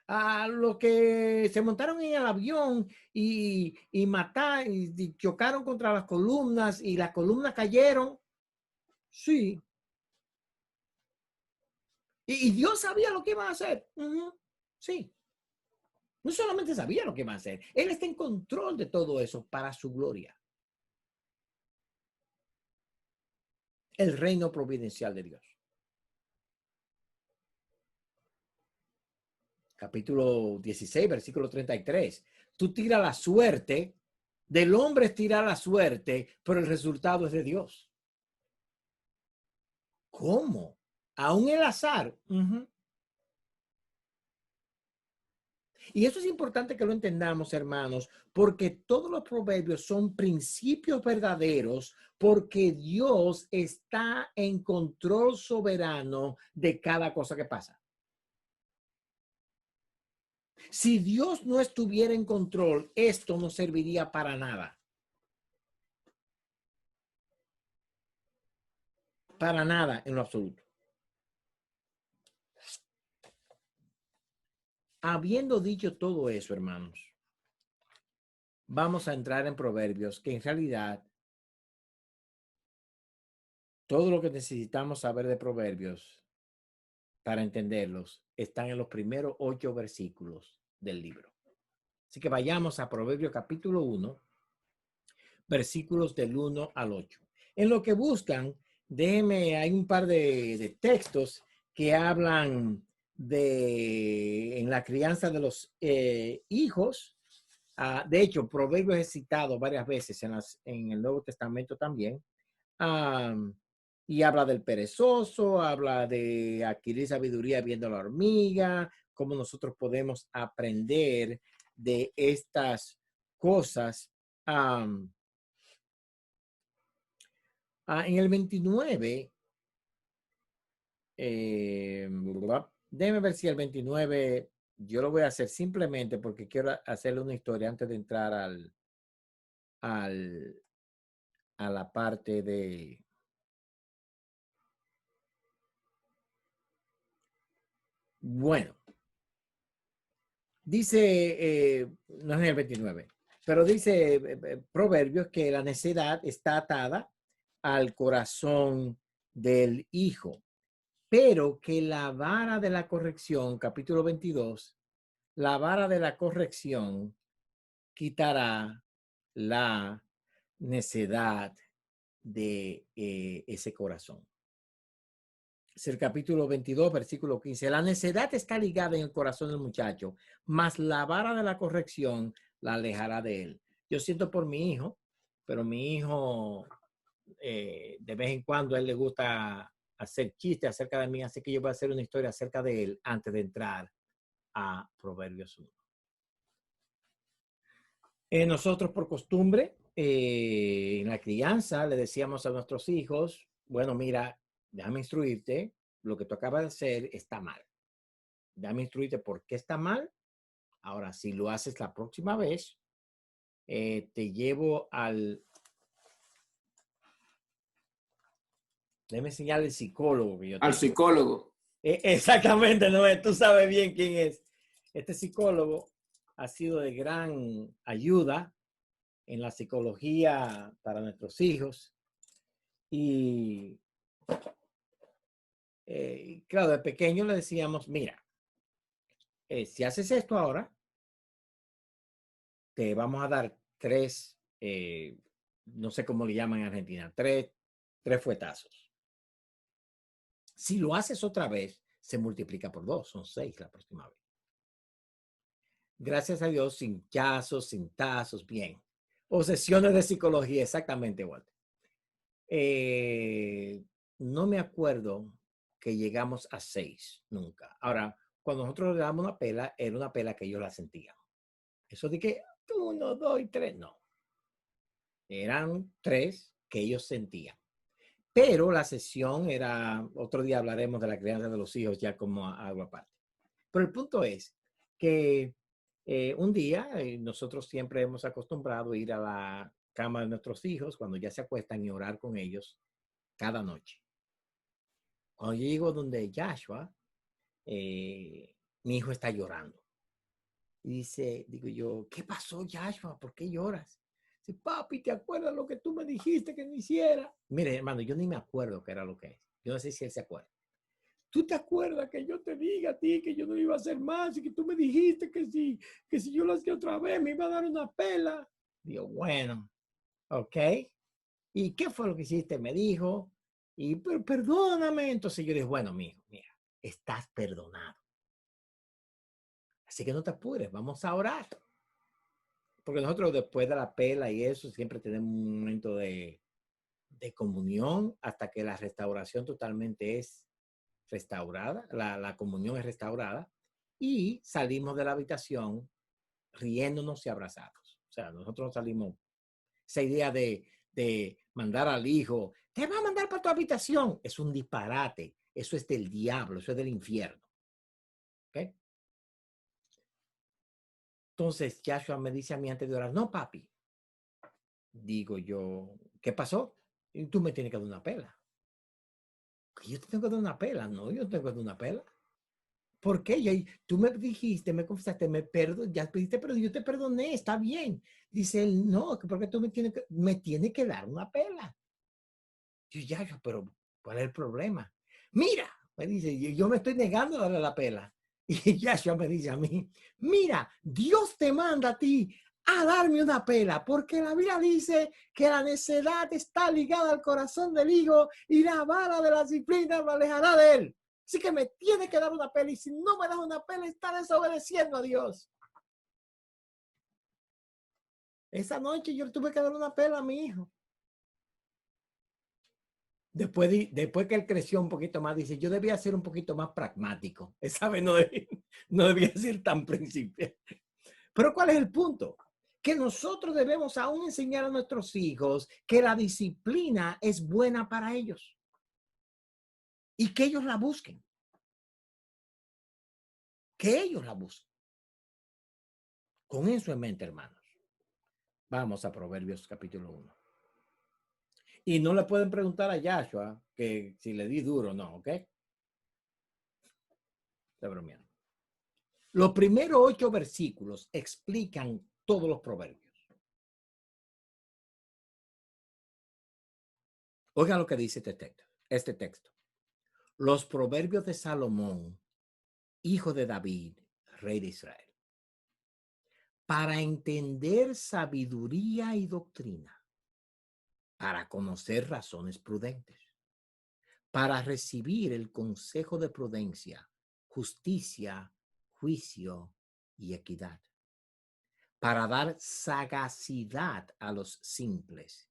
A los que se montaron en el avión y mataron y chocaron contra las columnas y las columnas cayeron, sí. Y Dios sabía lo que iba a hacer. Sí. No solamente sabía lo que iba a hacer, Él está en control de todo eso para su gloria. El reino providencial de Dios. Capítulo 16, versículo 33. Tú tiras la suerte, del hombre es tirar la suerte, pero el resultado es de Dios. ¿Cómo? Aún el azar. Y eso es importante que lo entendamos, hermanos, porque todos los proverbios son principios verdaderos, porque Dios está en control soberano de cada cosa que pasa. Si Dios no estuviera en control, esto no serviría para nada. Para nada en lo absoluto. Habiendo dicho todo eso, hermanos, vamos a entrar en Proverbios, que en realidad todo lo que necesitamos saber de Proverbios para entenderlos están en los primeros 8 versículos del libro. Así que vayamos a Proverbios capítulo 1, versículos del 1 al 8. En lo que buscan, hay un par de textos que hablan en la crianza de los hijos. De hecho, Proverbios es citado varias veces en el Nuevo Testamento también. Y habla del perezoso, habla de adquirir sabiduría viendo la hormiga, cómo nosotros podemos aprender de estas cosas. En el 29, déjeme ver si el 29, yo lo voy a hacer simplemente porque quiero hacerle una historia antes de entrar a la parte de... Bueno, dice, no es en el 29, pero dice Proverbios que la necedad está atada al corazón del hijo, pero que la vara de la corrección, capítulo 22, la vara de la corrección quitará la necedad de ese corazón. Es el capítulo 22, versículo 15. La necedad está ligada en el corazón del muchacho, mas la vara de la corrección la alejará de él. Yo siento por mi hijo, pero mi hijo, de vez en cuando a él le gusta hacer chistes acerca de mí, así que yo voy a hacer una historia acerca de él antes de entrar a Proverbios 1. Nosotros por costumbre, en la crianza, le decíamos a nuestros hijos, bueno, mira, déjame instruirte, lo que tú acabas de hacer está mal. Déjame instruirte por qué está mal. Ahora, si lo haces la próxima vez, te llevo déjame enseñar al psicólogo que yo tengo. Al psicólogo. Exactamente, no, tú sabes bien quién es. Este psicólogo ha sido de gran ayuda en la psicología para nuestros hijos. Y claro, de pequeño le decíamos, mira, si haces esto ahora, te vamos a dar 3, no sé cómo le llaman en Argentina, 3 fuetazos. Si lo haces otra vez, se multiplica por 2, son 6 la próxima vez. Gracias a Dios, sin chazos, sin tazos, bien. O sesiones de psicología, exactamente igual. No me acuerdo que llegamos a 6, nunca. Ahora, cuando nosotros le damos una pela, era una pela que ellos la sentían. Eso de que 1, 2 y 3, no. Eran 3 que ellos sentían. Pero la sesión era, otro día hablaremos de la crianza de los hijos ya como algo aparte. Pero el punto es que un día nosotros siempre hemos acostumbrado a ir a la cama de nuestros hijos cuando ya se acuestan y orar con ellos cada noche. Cuando yo llego donde Joshua, mi hijo está llorando. Y digo yo, ¿qué pasó, Joshua? ¿Por qué lloras? Dice, papi, ¿te acuerdas lo que tú me dijiste que no hiciera? Mire, hermano, yo ni me acuerdo qué era lo que es. Yo no sé si él se acuerda. ¿Tú te acuerdas que yo te diga a ti que yo no iba a hacer más y que tú me dijiste que si yo lo hacía otra vez me iba a dar una pela? Digo, bueno, ok. ¿Y qué fue lo que hiciste? Me dijo, pero perdóname. Entonces yo dije, bueno, mijo, mira, estás perdonado. Así que no te apures, vamos a orar. Porque nosotros después de la pela y eso siempre tenemos un momento de comunión hasta que la restauración totalmente es restaurada, la comunión es restaurada y salimos de la habitación riéndonos y abrazados. O sea, nosotros salimos, esa idea de mandar al hijo, te va a mandar para tu habitación, es un disparate, eso es del diablo, eso es del infierno. ¿Ok? Entonces, Joshua me dice a mí antes de orar, no, papi. Digo yo, ¿qué pasó? Y tú me tienes que dar una pela. Yo te tengo que dar una pela. No, yo tengo que dar una pela. ¿Por qué? Tú me dijiste, me confesaste, ya pediste perdón, yo te perdoné, está bien. Dice él, no, porque tú me tienes que dar una pela. Yo, pero ¿cuál es el problema? Mira, me dice, yo me estoy negando a darle la pela. Y Yahshua me dice a mí, mira, Dios te manda a ti a darme una pela, porque la Biblia dice que la necedad está ligada al corazón del hijo y la vara de la disciplina lo alejará de él. Así que me tiene que dar una pela, y si no me das una pela, está desobedeciendo a Dios. Esa noche yo tuve que dar una pela a mi hijo. Después que él creció un poquito más, dice, yo debía ser un poquito más pragmático. Esa vez no debía ser tan principial. Pero ¿cuál es el punto? Que nosotros debemos aún enseñar a nuestros hijos que la disciplina es buena para ellos. Y que ellos la busquen. Que ellos la busquen. Con eso en mente, hermanos. Vamos a Proverbios capítulo 1. Y no le pueden preguntar a Joshua que si le di duro o no, ¿ok? Está bromeando. Los primeros 8 versículos explican todos los proverbios. Oigan lo que dice este texto. Los proverbios de Salomón, hijo de David, rey de Israel, para entender sabiduría y doctrina, para conocer razones prudentes, para recibir el consejo de prudencia, justicia, juicio y equidad, para dar sagacidad a los simples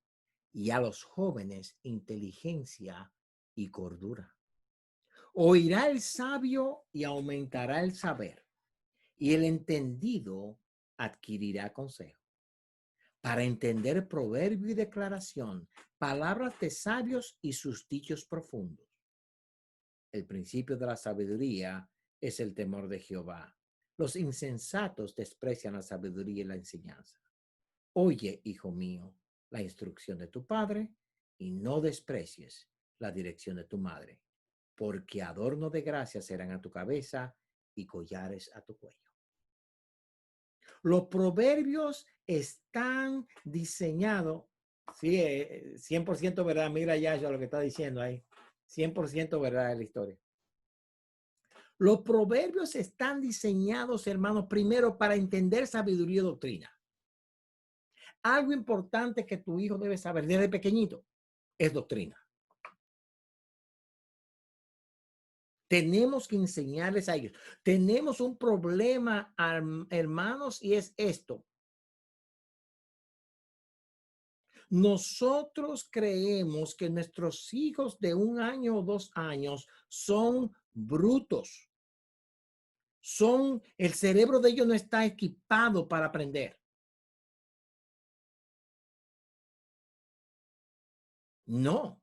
y a los jóvenes inteligencia y cordura. Oirá el sabio y aumentará el saber, y el entendido adquirirá consejo. Para entender proverbio y declaración, palabras de sabios y sus dichos profundos. El principio de la sabiduría es el temor de Jehová. Los insensatos desprecian la sabiduría y la enseñanza. Oye, hijo mío, la instrucción de tu padre y no desprecies la dirección de tu madre, porque adorno de gracia serán a tu cabeza y collares a tu cuello. Los proverbios están diseñados, sí, 100% verdad, mira ya lo que está diciendo ahí, 100% verdad de la historia. Los proverbios están diseñados, hermanos, primero para entender sabiduría y doctrina. Algo importante que tu hijo debe saber desde pequeñito es doctrina. Tenemos que enseñarles a ellos. Tenemos un problema, hermanos, y es esto. Nosotros creemos que nuestros hijos de 1 año o 2 años son brutos. El cerebro de ellos no está equipado para aprender. No.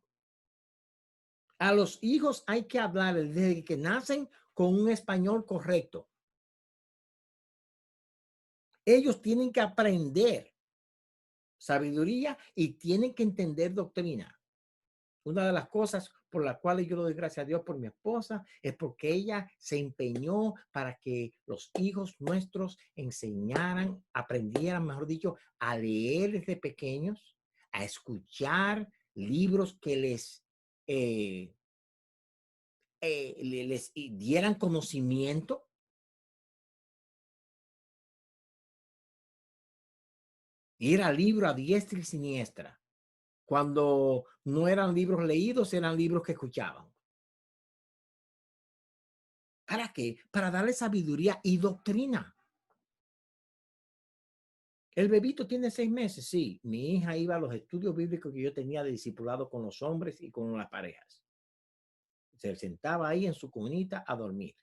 A los hijos hay que hablar desde que nacen con un español correcto. Ellos tienen que aprender sabiduría y tienen que entender doctrina. Una de las cosas por las cuales yo le doy gracias a Dios por mi esposa es porque ella se empeñó para que los hijos nuestros aprendieran, mejor dicho, a leer desde pequeños, a escuchar libros que les dieran conocimiento. Y era libro a diestra y siniestra. Cuando no eran libros leídos, eran libros que escuchaban. ¿Para qué? Para darle sabiduría y doctrina. El bebito tiene 6 meses, sí. Mi hija iba a los estudios bíblicos que yo tenía de discipulado con los hombres y con las parejas. Se sentaba ahí en su cunita a dormir.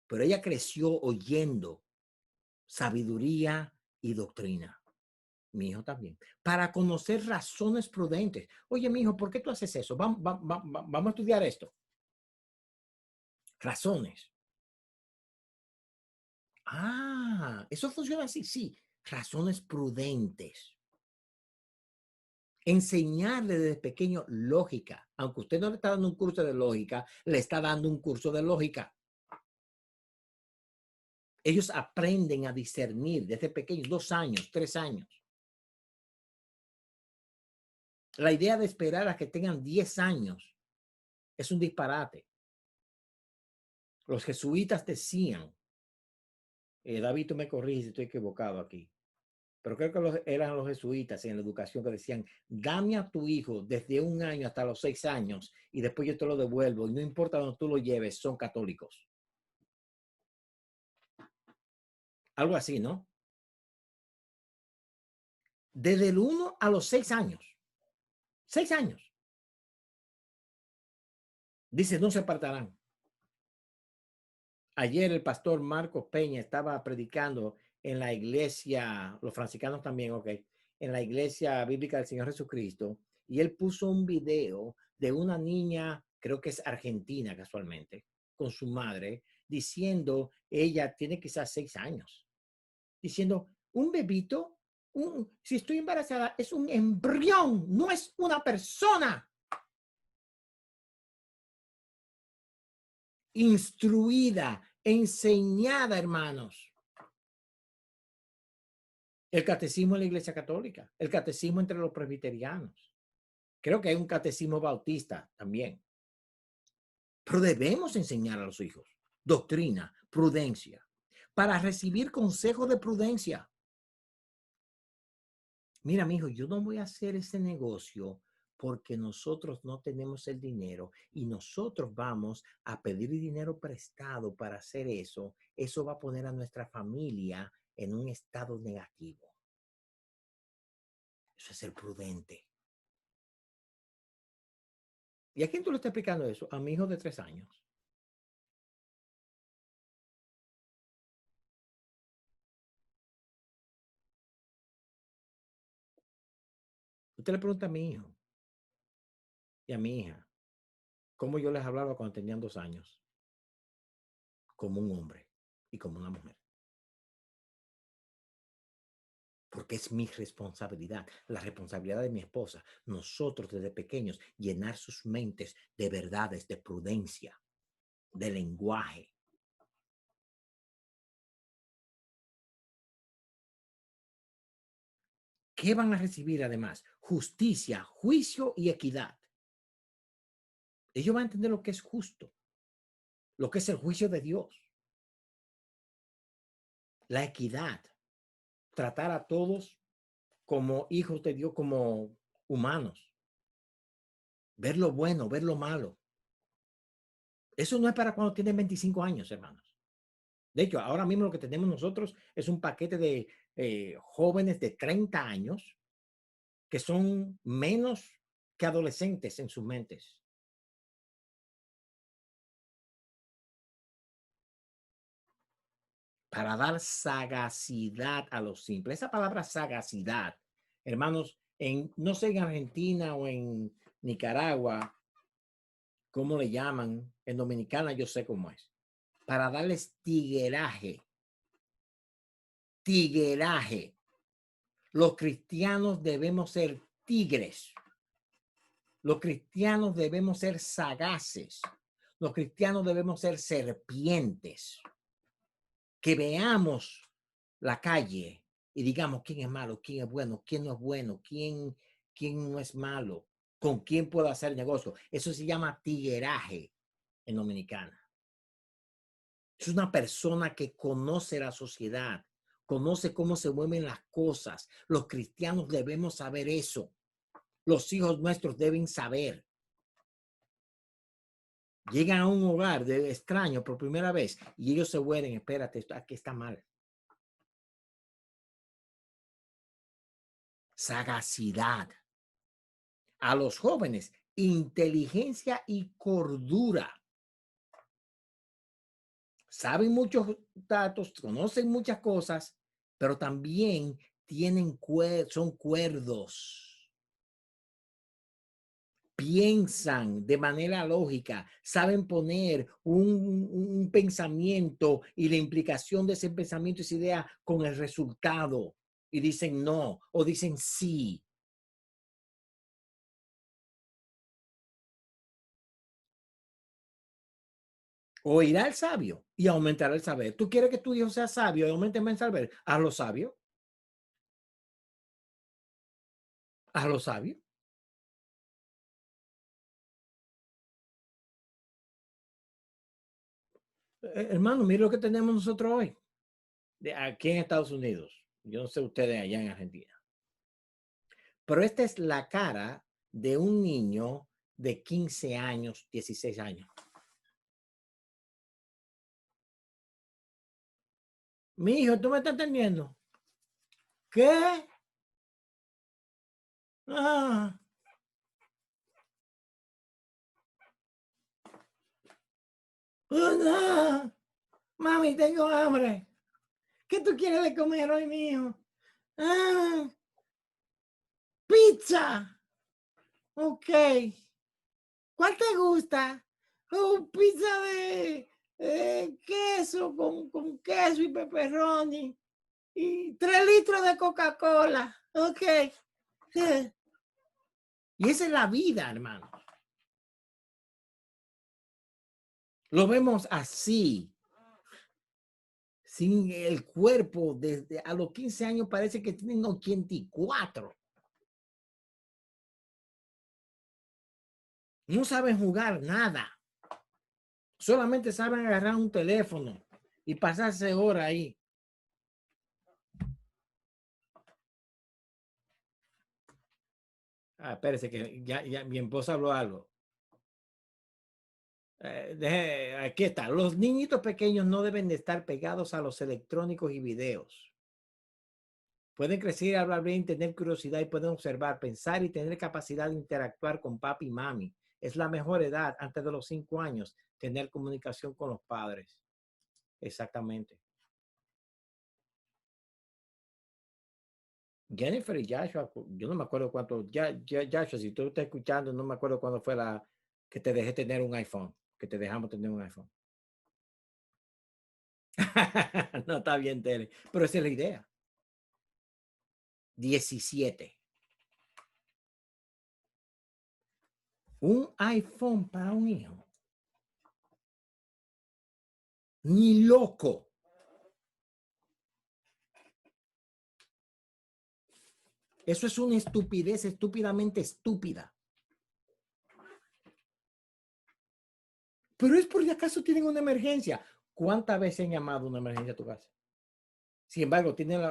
Pero ella creció oyendo sabiduría y doctrina. Mi hijo también. Para conocer razones prudentes. Oye, mi hijo, ¿por qué tú haces eso? Vamos a estudiar esto. Razones. Eso funciona así, sí. Razones prudentes. Enseñarle desde pequeño lógica. Aunque usted no le está dando un curso de lógica, le está dando un curso de lógica. Ellos aprenden a discernir desde pequeños, 2 años, 3 años. La idea de esperar a que tengan 10 años es un disparate. Los jesuitas decían, David, tú me corriges si estoy equivocado aquí, pero creo que eran los jesuitas en la educación que decían, dame a tu hijo desde 1 año hasta los 6 años y después yo te lo devuelvo y no importa donde tú lo lleves, son católicos. Algo así, ¿no? Desde el 1 a los 6 años. 6 años. Dice, no se apartarán. Ayer el pastor Marcos Peña estaba predicando en la iglesia, los franciscanos también, ok, en la iglesia bíblica del Señor Jesucristo, y él puso un video de una niña, creo que es argentina casualmente, con su madre, diciendo, ella tiene quizás 6 años, diciendo, un bebito, si estoy embarazada, es un embrión, no es una persona. Instruida, enseñada, hermanos. El catecismo en la Iglesia Católica, el catecismo entre los presbiterianos. Creo que hay un catecismo bautista también. Pero debemos enseñar a los hijos doctrina, prudencia, para recibir consejos de prudencia. Mira, mi hijo, yo no voy a hacer ese negocio porque nosotros no tenemos el dinero y nosotros vamos a pedir dinero prestado para hacer eso. Eso va a poner a nuestra familia en un estado negativo. Eso es ser prudente. ¿Y a quién tú le estás explicando eso? A mi hijo de 3 años. Usted le pregunta a mi hijo y a mi hija cómo yo les hablaba cuando tenían 2 años. Como un hombre y como una mujer. Porque es mi responsabilidad, la responsabilidad de mi esposa, nosotros desde pequeños, llenar sus mentes de verdades, de prudencia, de lenguaje. ¿Qué van a recibir además? Justicia, juicio y equidad. Ellos van a entender lo que es justo, lo que es el juicio de Dios. La equidad, tratar a todos como hijos de Dios, como humanos. Ver lo bueno, ver lo malo. Eso no es para cuando tienen 25 años, hermanos. De hecho, ahora mismo lo que tenemos nosotros es un paquete de jóvenes de 30 años que son menos que adolescentes en sus mentes. Para dar sagacidad a los simples. Esa palabra sagacidad, hermanos, no sé en Argentina o en Nicaragua, ¿cómo le llaman? En Dominicana yo sé cómo es. Para darles tigueraje. Tigueraje. Los cristianos debemos ser tigres. Los cristianos debemos ser sagaces. Los cristianos debemos ser serpientes. Que veamos la calle y digamos quién es malo, quién es bueno, quién no es bueno, quién no es malo, con quién puedo hacer negocio. Eso se llama tigueraje en Dominicana. Es una persona que conoce la sociedad, conoce cómo se mueven las cosas. Los cristianos debemos saber eso. Los hijos nuestros deben saber. Llegan a un hogar de extraño por primera vez y ellos se huelen, espérate, esto aquí está mal. Sagacidad. A los jóvenes, inteligencia y cordura. Saben muchos datos, conocen muchas cosas, pero también son cuerdos. piensan de manera lógica, saben poner un pensamiento y la implicación de ese pensamiento, esa idea con el resultado y dicen no o dicen sí. Oirá el sabio y aumentará el saber. ¿Tú quieres que tu hijo sea sabio y aumente el saber? Hazlo sabio. Hazlo sabio. Hermano, mire lo que tenemos nosotros hoy. Aquí en Estados Unidos. Yo no sé ustedes allá en Argentina. Pero esta es la cara de un niño de 15 años, 16 años. Mi hijo, ¿tú me estás entendiendo? ¿Qué? Ah. Oh, no. Mami, tengo hambre. ¿Qué tú quieres de comer hoy, mi hijo? Ah. Pizza. Ok. ¿Cuál te gusta? Oh, pizza de queso con queso y pepperoni. Y 3 litros de Coca-Cola. Ok. Y esa es la vida, hermano. Lo vemos así. Sin el cuerpo, desde a los 15 años parece que tienen 84. No saben jugar nada. Solamente saben agarrar un teléfono y pasarse horas ahí. Espérese que ya mi esposa habló algo. Aquí está. Los niñitos pequeños no deben de estar pegados a los electrónicos y videos. Pueden crecer, hablar bien, tener curiosidad y pueden observar, pensar y tener capacidad de interactuar con papi y mami. Es la mejor edad, antes de los 5 años, tener comunicación con los padres. Exactamente. Jennifer y Joshua, yo no me acuerdo cuánto, Joshua, si tú estás escuchando, no me acuerdo cuándo fue la que te dejé tener un iPhone, que te dejamos tener un iPhone. No, está bien, Tere, pero esa es la idea. 17. Un iPhone para un hijo. Ni loco. Eso es una estupidez, estúpidamente estúpida. Pero es por si acaso tienen una emergencia. ¿Cuántas veces han llamado una emergencia a tu casa? Sin embargo, tienen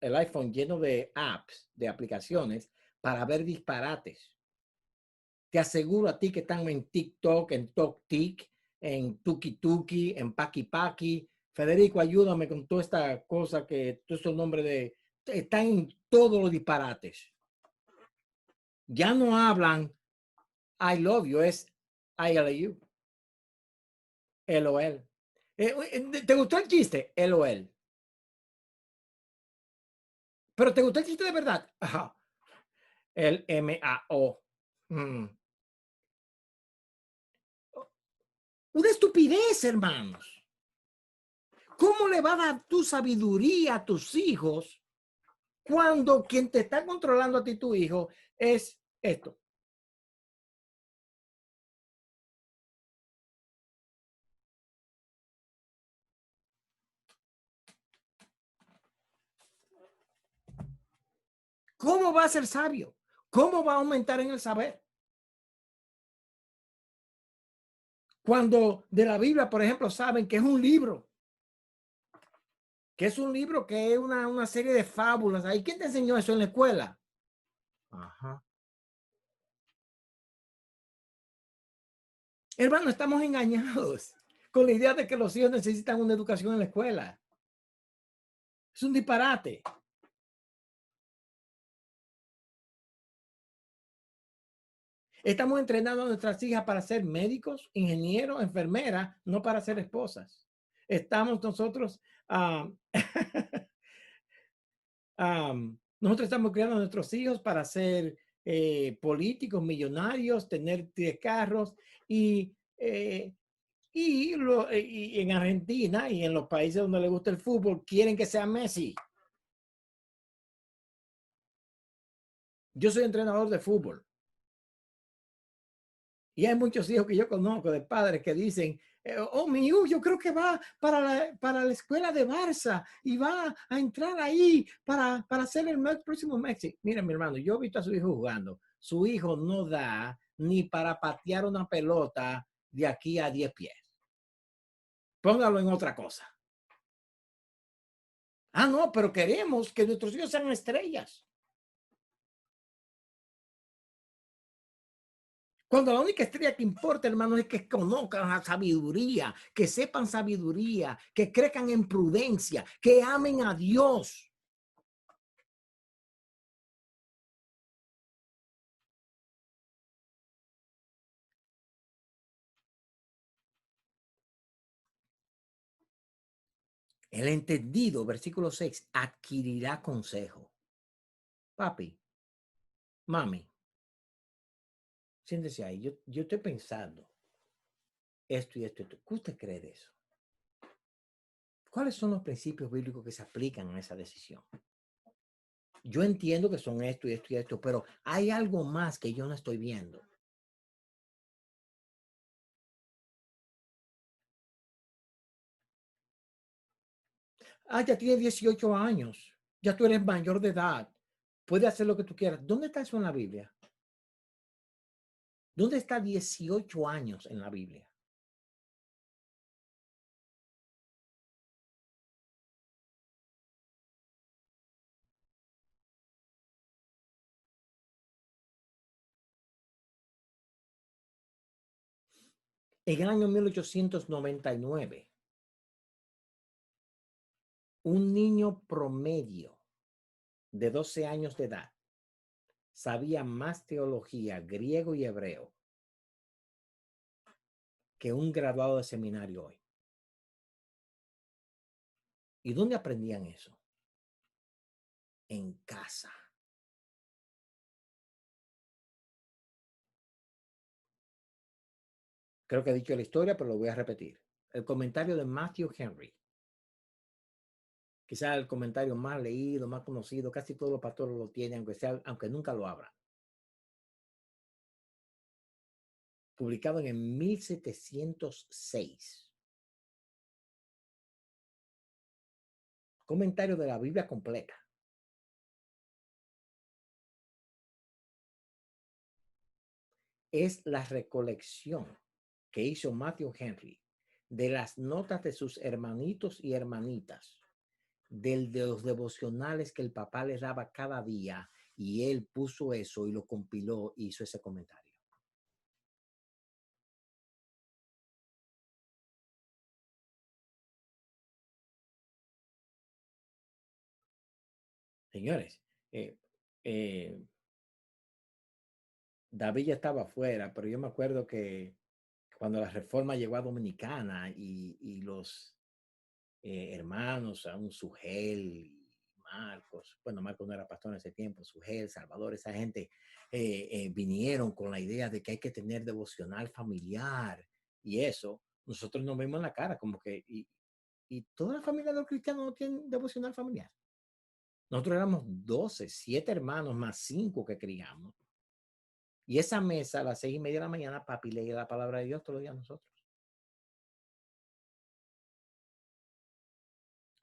el iPhone lleno de apps, de aplicaciones para ver disparates. Te aseguro a ti que están en TikTok, en TokTik, en Tuki Tuki, en Paki Paki. Federico, ayúdame con toda esta cosa que todos estos nombres de... Están en todos los disparates. Ya no hablan I love you, es I love you. LOL. ¿Te gustó el chiste? LOL. ¿Pero te gustó el chiste de verdad? Ajá. El MAO. Una estupidez, hermanos. ¿Cómo le va a dar tu sabiduría a tus hijos cuando quien te está controlando a ti, tu hijo, es esto? ¿Cómo va a ser sabio? ¿Cómo va a aumentar en el saber? Cuando de la Biblia, por ejemplo, saben que es un libro. Que es un libro que es una serie de fábulas. ¿Ahí quién te enseñó eso en la escuela? Ajá. Hermano, estamos engañados con la idea de que los hijos necesitan una educación en la escuela. Es un disparate. Estamos entrenando a nuestras hijas para ser médicos, ingenieros, enfermeras, no para ser esposas. Estamos nosotros, nosotros estamos criando a nuestros hijos para ser políticos millonarios, tener 10 carros y, y en Argentina y en los países donde le gusta el fútbol quieren que sea Messi. Yo soy entrenador de fútbol. Y hay muchos hijos que yo conozco de padres que dicen, oh, mi hijo, yo creo que va para la escuela de Barça y va a entrar ahí para hacer el próximo Messi. Mira, mi hermano, yo he visto a su hijo jugando. Su hijo no da ni para patear una pelota de aquí a 10 pies. Póngalo en otra cosa. Ah, no, pero queremos que nuestros hijos sean estrellas. Cuando la única estrella que importa, hermano, es que conozcan la sabiduría, que sepan sabiduría, que crezcan en prudencia, que amen a Dios. El entendido, versículo 6, adquirirá consejo. Papi, mami, siéntese ahí. Yo estoy pensando esto y esto y esto. ¿Qué usted cree de eso? ¿Cuáles son los principios bíblicos que se aplican a esa decisión? Yo entiendo que son esto y esto y esto, pero hay algo más que yo no estoy viendo. Ah, ya tienes 18 años. Ya tú eres mayor de edad. Puedes hacer lo que tú quieras. ¿Dónde está eso en la Biblia? ¿Dónde está 18 años en la Biblia? En el año 1899, un niño promedio de 12 años de edad sabía más teología, griego y hebreo que un graduado de seminario hoy. ¿Y dónde aprendían eso? En casa. Creo que he dicho la historia, pero lo voy a repetir. El comentario de Matthew Henry. Quizás el comentario más leído, más conocido, casi todos los pastores lo tienen, aunque nunca lo abran. Publicado en el 1706. Comentario de la Biblia completa. Es la recolección que hizo Matthew Henry de las notas de sus hermanitos y hermanitas, de los devocionales que el papá les daba cada día, y él puso eso y lo compiló y hizo ese comentario. Señores, David ya estaba afuera, pero yo me acuerdo que cuando la reforma llegó a Dominicana y los hermanos, a un Sugel, Marcos, bueno, Marcos no era pastor en ese tiempo, Sugel, Salvador, esa gente vinieron con la idea de que hay que tener devocional familiar y eso, nosotros nos vemos en la cara como que, y toda la familia de los cristianos no tienen devocional familiar. Nosotros éramos 12, 7 hermanos más 5 que criamos. Y esa mesa a las 6:30 de la mañana, papi leía la palabra de Dios todos los días a nosotros.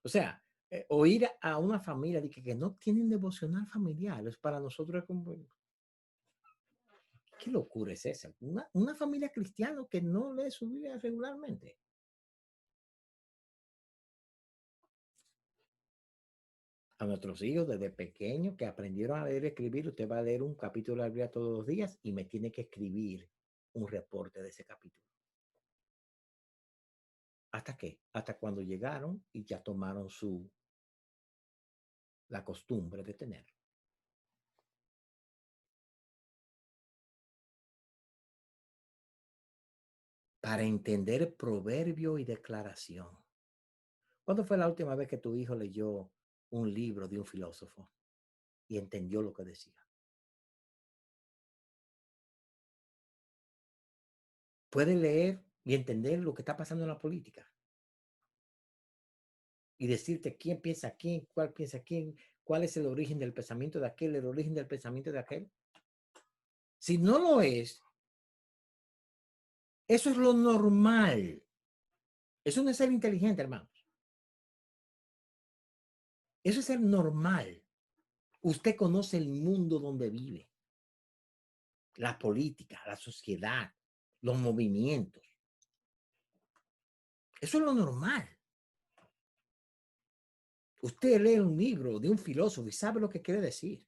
O sea, oír a una familia de que no tienen devocional familiar, es para nosotros es como, ¿qué locura es esa? Una familia cristiana que no lee su Biblia regularmente. A nuestros hijos desde pequeños que aprendieron a leer y escribir, usted va a leer un capítulo de la Biblia todos los días y me tiene que escribir un reporte de ese capítulo. ¿Hasta qué? Hasta cuando llegaron y ya tomaron la costumbre de tener. Para entender proverbio y declaración. ¿Cuándo fue la última vez que tu hijo leyó un libro de un filósofo y entendió lo que decía? puede leer y entender lo que está pasando en la política. Y decirte quién piensa quién, cuál piensa quién, cuál es el origen del pensamiento de aquel, el origen del pensamiento de aquel. Si no lo es, eso es lo normal. Eso no es ser inteligente, hermanos. Eso es ser normal. Usted conoce el mundo donde vive, la política, la sociedad, los movimientos. Eso es lo normal. Usted lee un libro de un filósofo y sabe lo que quiere decir.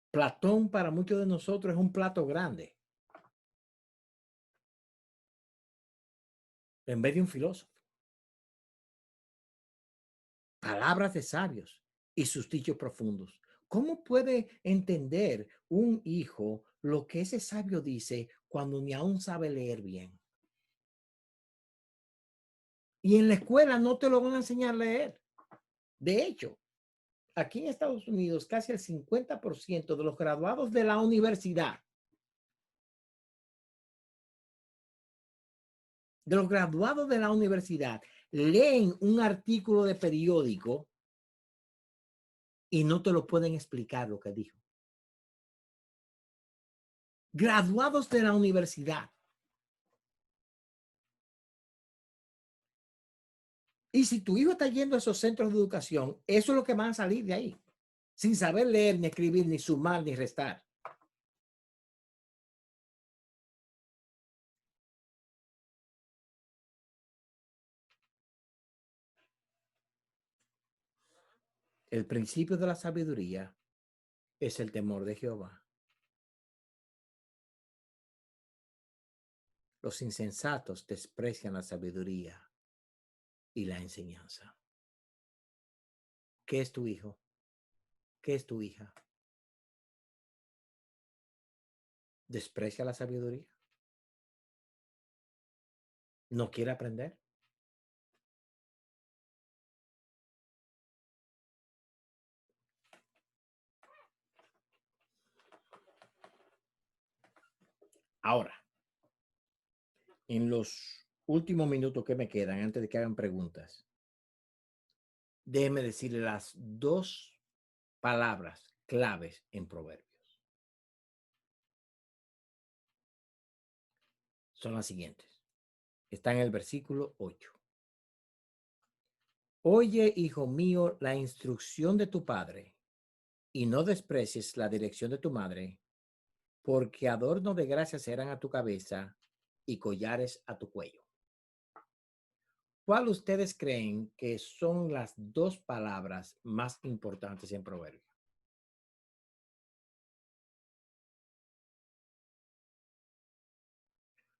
Platón para muchos de nosotros es un plato grande en vez de un filósofo. Palabras de sabios y sus dichos profundos. ¿Cómo puede entender un hijo lo que ese sabio dice cuando ni aún sabe leer bien? Y en la escuela no te lo van a enseñar a leer. De hecho, aquí en Estados Unidos, casi el 50% de los graduados de la universidad, leen un artículo de periódico y no te lo pueden explicar lo que dijo. Graduados de la universidad. Y si tu hijo está yendo a esos centros de educación, eso es lo que van a salir de ahí, sin saber leer, ni escribir, ni sumar, ni restar. El principio de la sabiduría es el temor de Jehová. Los insensatos desprecian la sabiduría y la enseñanza. ¿Qué es tu hijo? ¿Qué es tu hija? ¿Desprecia la sabiduría? ¿No quiere aprender? Ahora, en los últimos minutos que me quedan, antes de que hagan preguntas, déjeme decirle las dos palabras claves en Proverbios. Son las siguientes. Está en el versículo 8. Oye, hijo mío, la instrucción de tu padre y no desprecies la dirección de tu madre, porque adorno de gracia serán a tu cabeza y collares a tu cuello. ¿Cuál ustedes creen que son las dos palabras más importantes en Proverbios?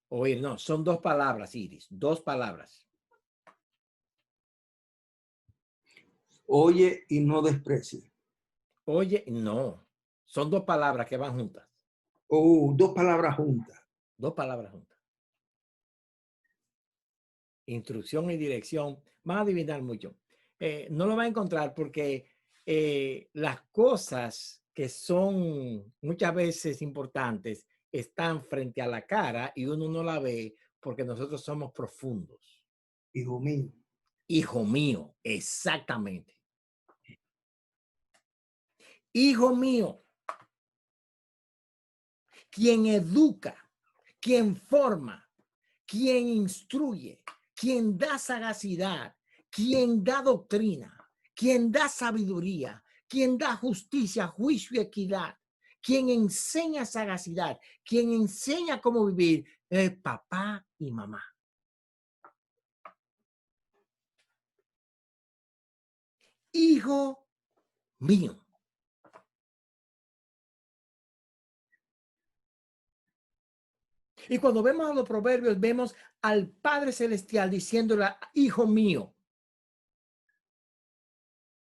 Oír, no, son dos palabras, Iris, dos palabras. Oye y no desprecie. Oye, no, son dos palabras que van juntas. Dos palabras juntas. Dos palabras juntas. Instrucción y dirección. Van a adivinar mucho. No lo va a encontrar porque las cosas que son muchas veces importantes están frente a la cara y uno no la ve porque nosotros somos profundos. Hijo mío. Hijo mío, exactamente. Hijo mío, quien educa, quien forma, quien instruye, quien da sagacidad, quien da doctrina, quien da sabiduría, quien da justicia, juicio y equidad, quien enseña sagacidad, quien enseña cómo vivir, es papá y mamá. Hijo mío. Y cuando vemos a los proverbios, vemos al Padre Celestial diciéndole, hijo mío,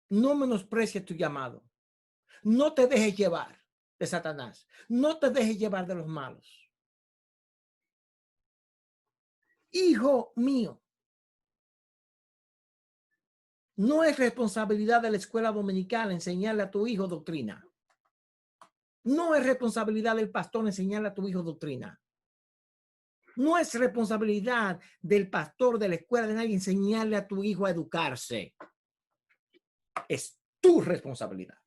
no menosprecies tu llamado. No te dejes llevar de Satanás. No te dejes llevar de los malos. Hijo mío, no es responsabilidad de la escuela dominical enseñarle a tu hijo doctrina. No es responsabilidad del pastor enseñarle a tu hijo doctrina. No es responsabilidad del pastor de la escuela de nadie enseñarle a tu hijo a educarse. Es tu responsabilidad.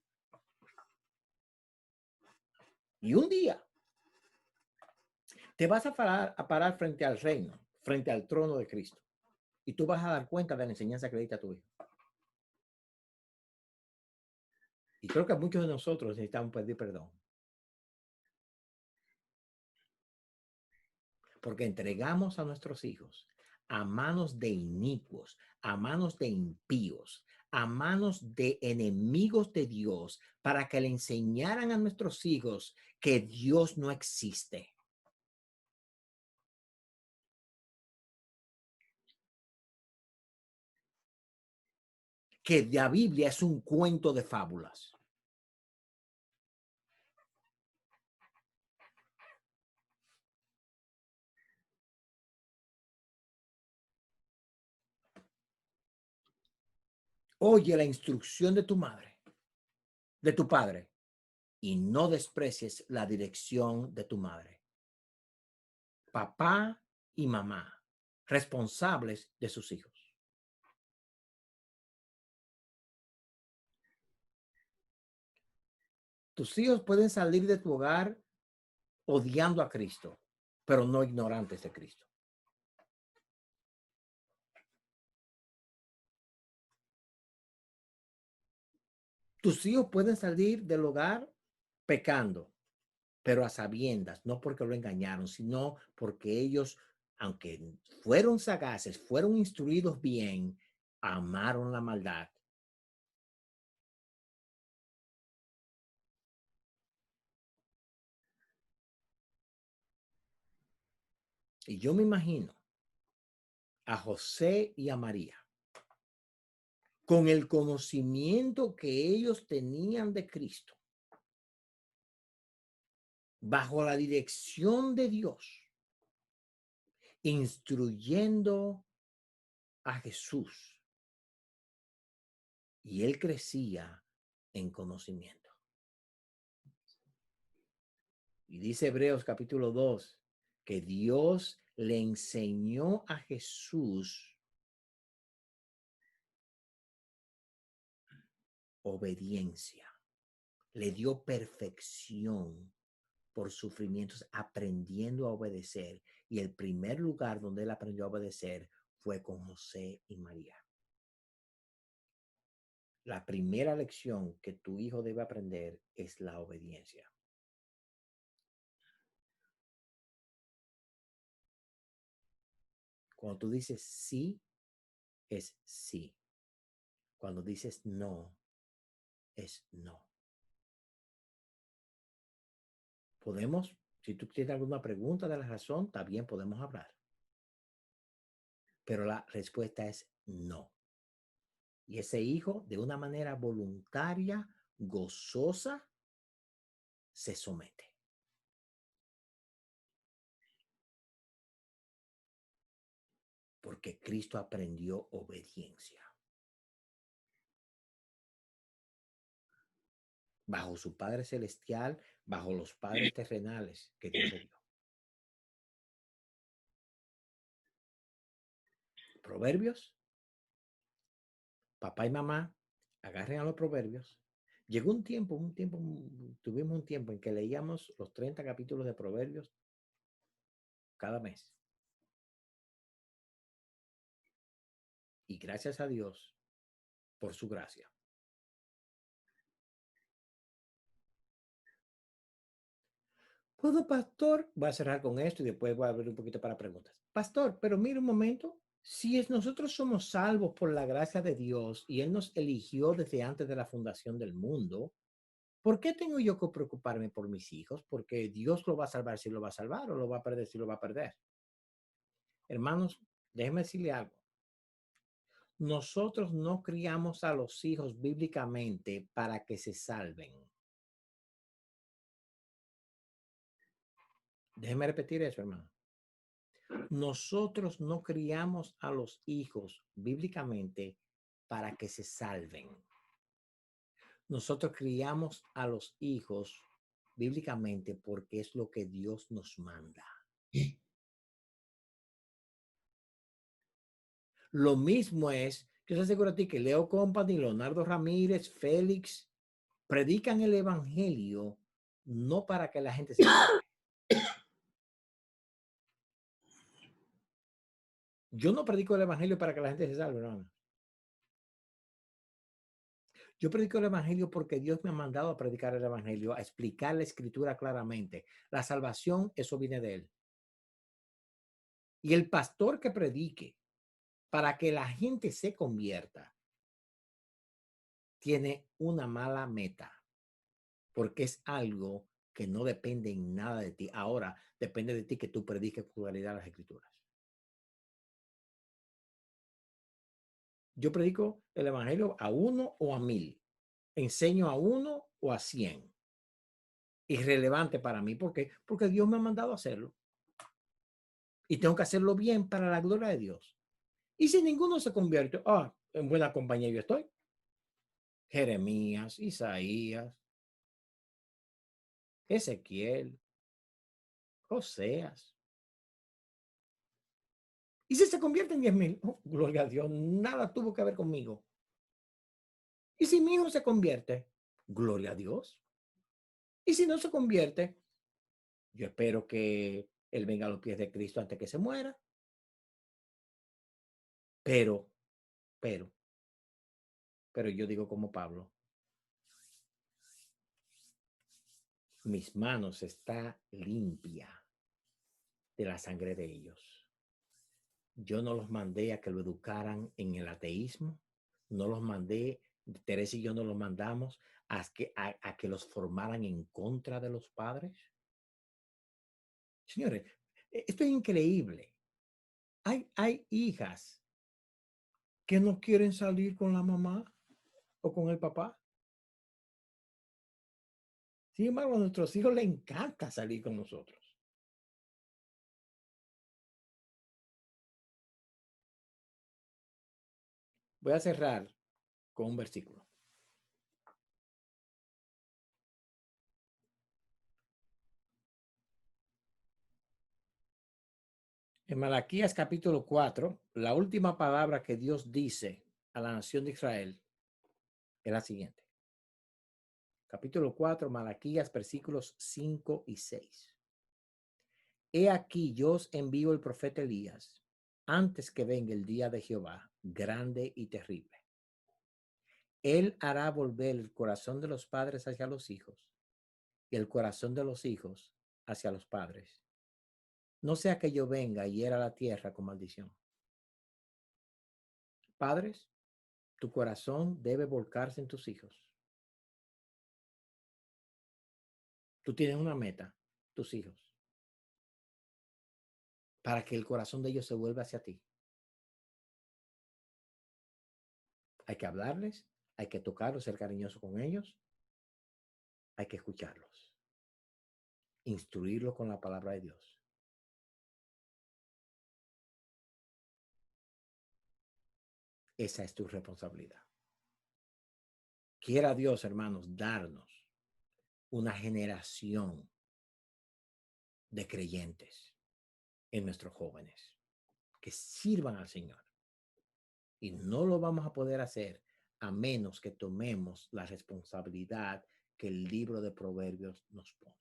Y un día te vas a parar frente al reino, frente al trono de Cristo. Y tú vas a dar cuenta de la enseñanza que le diste a tu hijo. Y creo que muchos de nosotros necesitamos pedir perdón. Porque entregamos a nuestros hijos a manos de inicuos, a manos de impíos, a manos de enemigos de Dios, para que le enseñaran a nuestros hijos que Dios no existe. Que la Biblia es un cuento de fábulas. Oye la instrucción de tu madre, de tu padre, y no desprecies la dirección de tu madre. Papá y mamá, responsables de sus hijos. Tus hijos pueden salir de tu hogar odiando a Cristo, pero no ignorantes de Cristo. Tus hijos pueden salir del hogar pecando, pero a sabiendas, no porque lo engañaron, sino porque ellos, aunque fueron sagaces, fueron instruidos bien, amaron la maldad. Y yo me imagino a José y a María, con el conocimiento que ellos tenían de Cristo, bajo la dirección de Dios, instruyendo a Jesús. Y él crecía en conocimiento. Y dice Hebreos capítulo 2, que Dios le enseñó a Jesús obediencia. Le dio perfección por sufrimientos, aprendiendo a obedecer. Y el primer lugar donde él aprendió a obedecer fue con José y María. La primera lección que tu hijo debe aprender es la obediencia. Cuando tú dices sí, es sí. Cuando dices no, es no. Podemos, si tú tienes alguna pregunta de la razón, también podemos hablar. Pero la respuesta es no. Y ese hijo, de una manera voluntaria, gozosa, se somete. Porque Cristo aprendió obediencia. Bajo su Padre Celestial, bajo los padres terrenales que Dios le dio. Proverbios. Papá y mamá, agarren a los proverbios. Llegó tuvimos un tiempo en que leíamos los 30 capítulos de proverbios cada mes. Y gracias a Dios por su gracia. ¿Puedo, pastor? Voy a cerrar con esto y después voy a abrir un poquito para preguntas. Pastor, pero mire un momento. Si nosotros somos salvos por la gracia de Dios y Él nos eligió desde antes de la fundación del mundo, ¿por qué tengo yo que preocuparme por mis hijos? Porque Dios lo va a salvar si lo va a salvar o lo va a perder si lo va a perder. Hermanos, déjenme decirle algo. Nosotros no criamos a los hijos bíblicamente para que se salven. Déjenme repetir eso, hermano. Nosotros no criamos a los hijos bíblicamente para que se salven. Nosotros criamos a los hijos bíblicamente porque es lo que Dios nos manda. Lo mismo es, yo te aseguro a ti que Leo Company, Leonardo Ramírez, Félix, predican el evangelio no para que la gente se salve. Yo no predico el evangelio para que la gente se salve, hermano. Yo predico el evangelio porque Dios me ha mandado a predicar el evangelio, a explicar la escritura claramente. La salvación, eso viene de él. Y el pastor que predique para que la gente se convierta tiene una mala meta, porque es algo que no depende en nada de ti. Ahora depende de ti que tú prediques con claridad las escrituras. Yo predico el evangelio a 1 o a 1000. Enseño a 1 o a 100. Irrelevante para mí. ¿Por qué? Porque Dios me ha mandado a hacerlo. Y tengo que hacerlo bien para la gloria de Dios. Y si ninguno se convierte, en buena compañía yo estoy. Jeremías, Isaías, Ezequiel, Oseas. Y si se convierte en 10,000, gloria a Dios, nada tuvo que ver conmigo. Y si mi hijo se convierte, gloria a Dios. Y si no se convierte, yo espero que él venga a los pies de Cristo antes que se muera. Pero yo digo como Pablo, mis manos está limpia de la sangre de ellos. Yo no los mandé a que lo educaran en el ateísmo, no los mandé, Teresa y yo no los mandamos a que los formaran en contra de los padres. Señores, esto es increíble. Hay hijas que no quieren salir con la mamá o con el papá. Sin embargo, a nuestros hijos les encanta salir con nosotros. Voy a cerrar con un versículo. En Malaquías capítulo 4, la última palabra que Dios dice a la nación de Israel es la siguiente. Capítulo 4, Malaquías, versículos 5 y 6. He aquí, yo os envío el profeta Elías antes que venga el día de Jehová, grande y terrible. Él hará volver el corazón de los padres hacia los hijos y el corazón de los hijos hacia los padres. No sea que yo venga y hiera la tierra con maldición. Padres, tu corazón debe volcarse en tus hijos. Tú tienes una meta, tus hijos, para que el corazón de ellos se vuelva hacia ti. Hay que hablarles, hay que tocarlos, ser cariñoso con ellos, hay que escucharlos, instruirlos con la palabra de Dios. Esa es tu responsabilidad. Quiera Dios, hermanos, darnos una generación de creyentes en nuestros jóvenes que sirvan al Señor. Y no lo vamos a poder hacer a menos que tomemos la responsabilidad que el libro de Proverbios nos pone.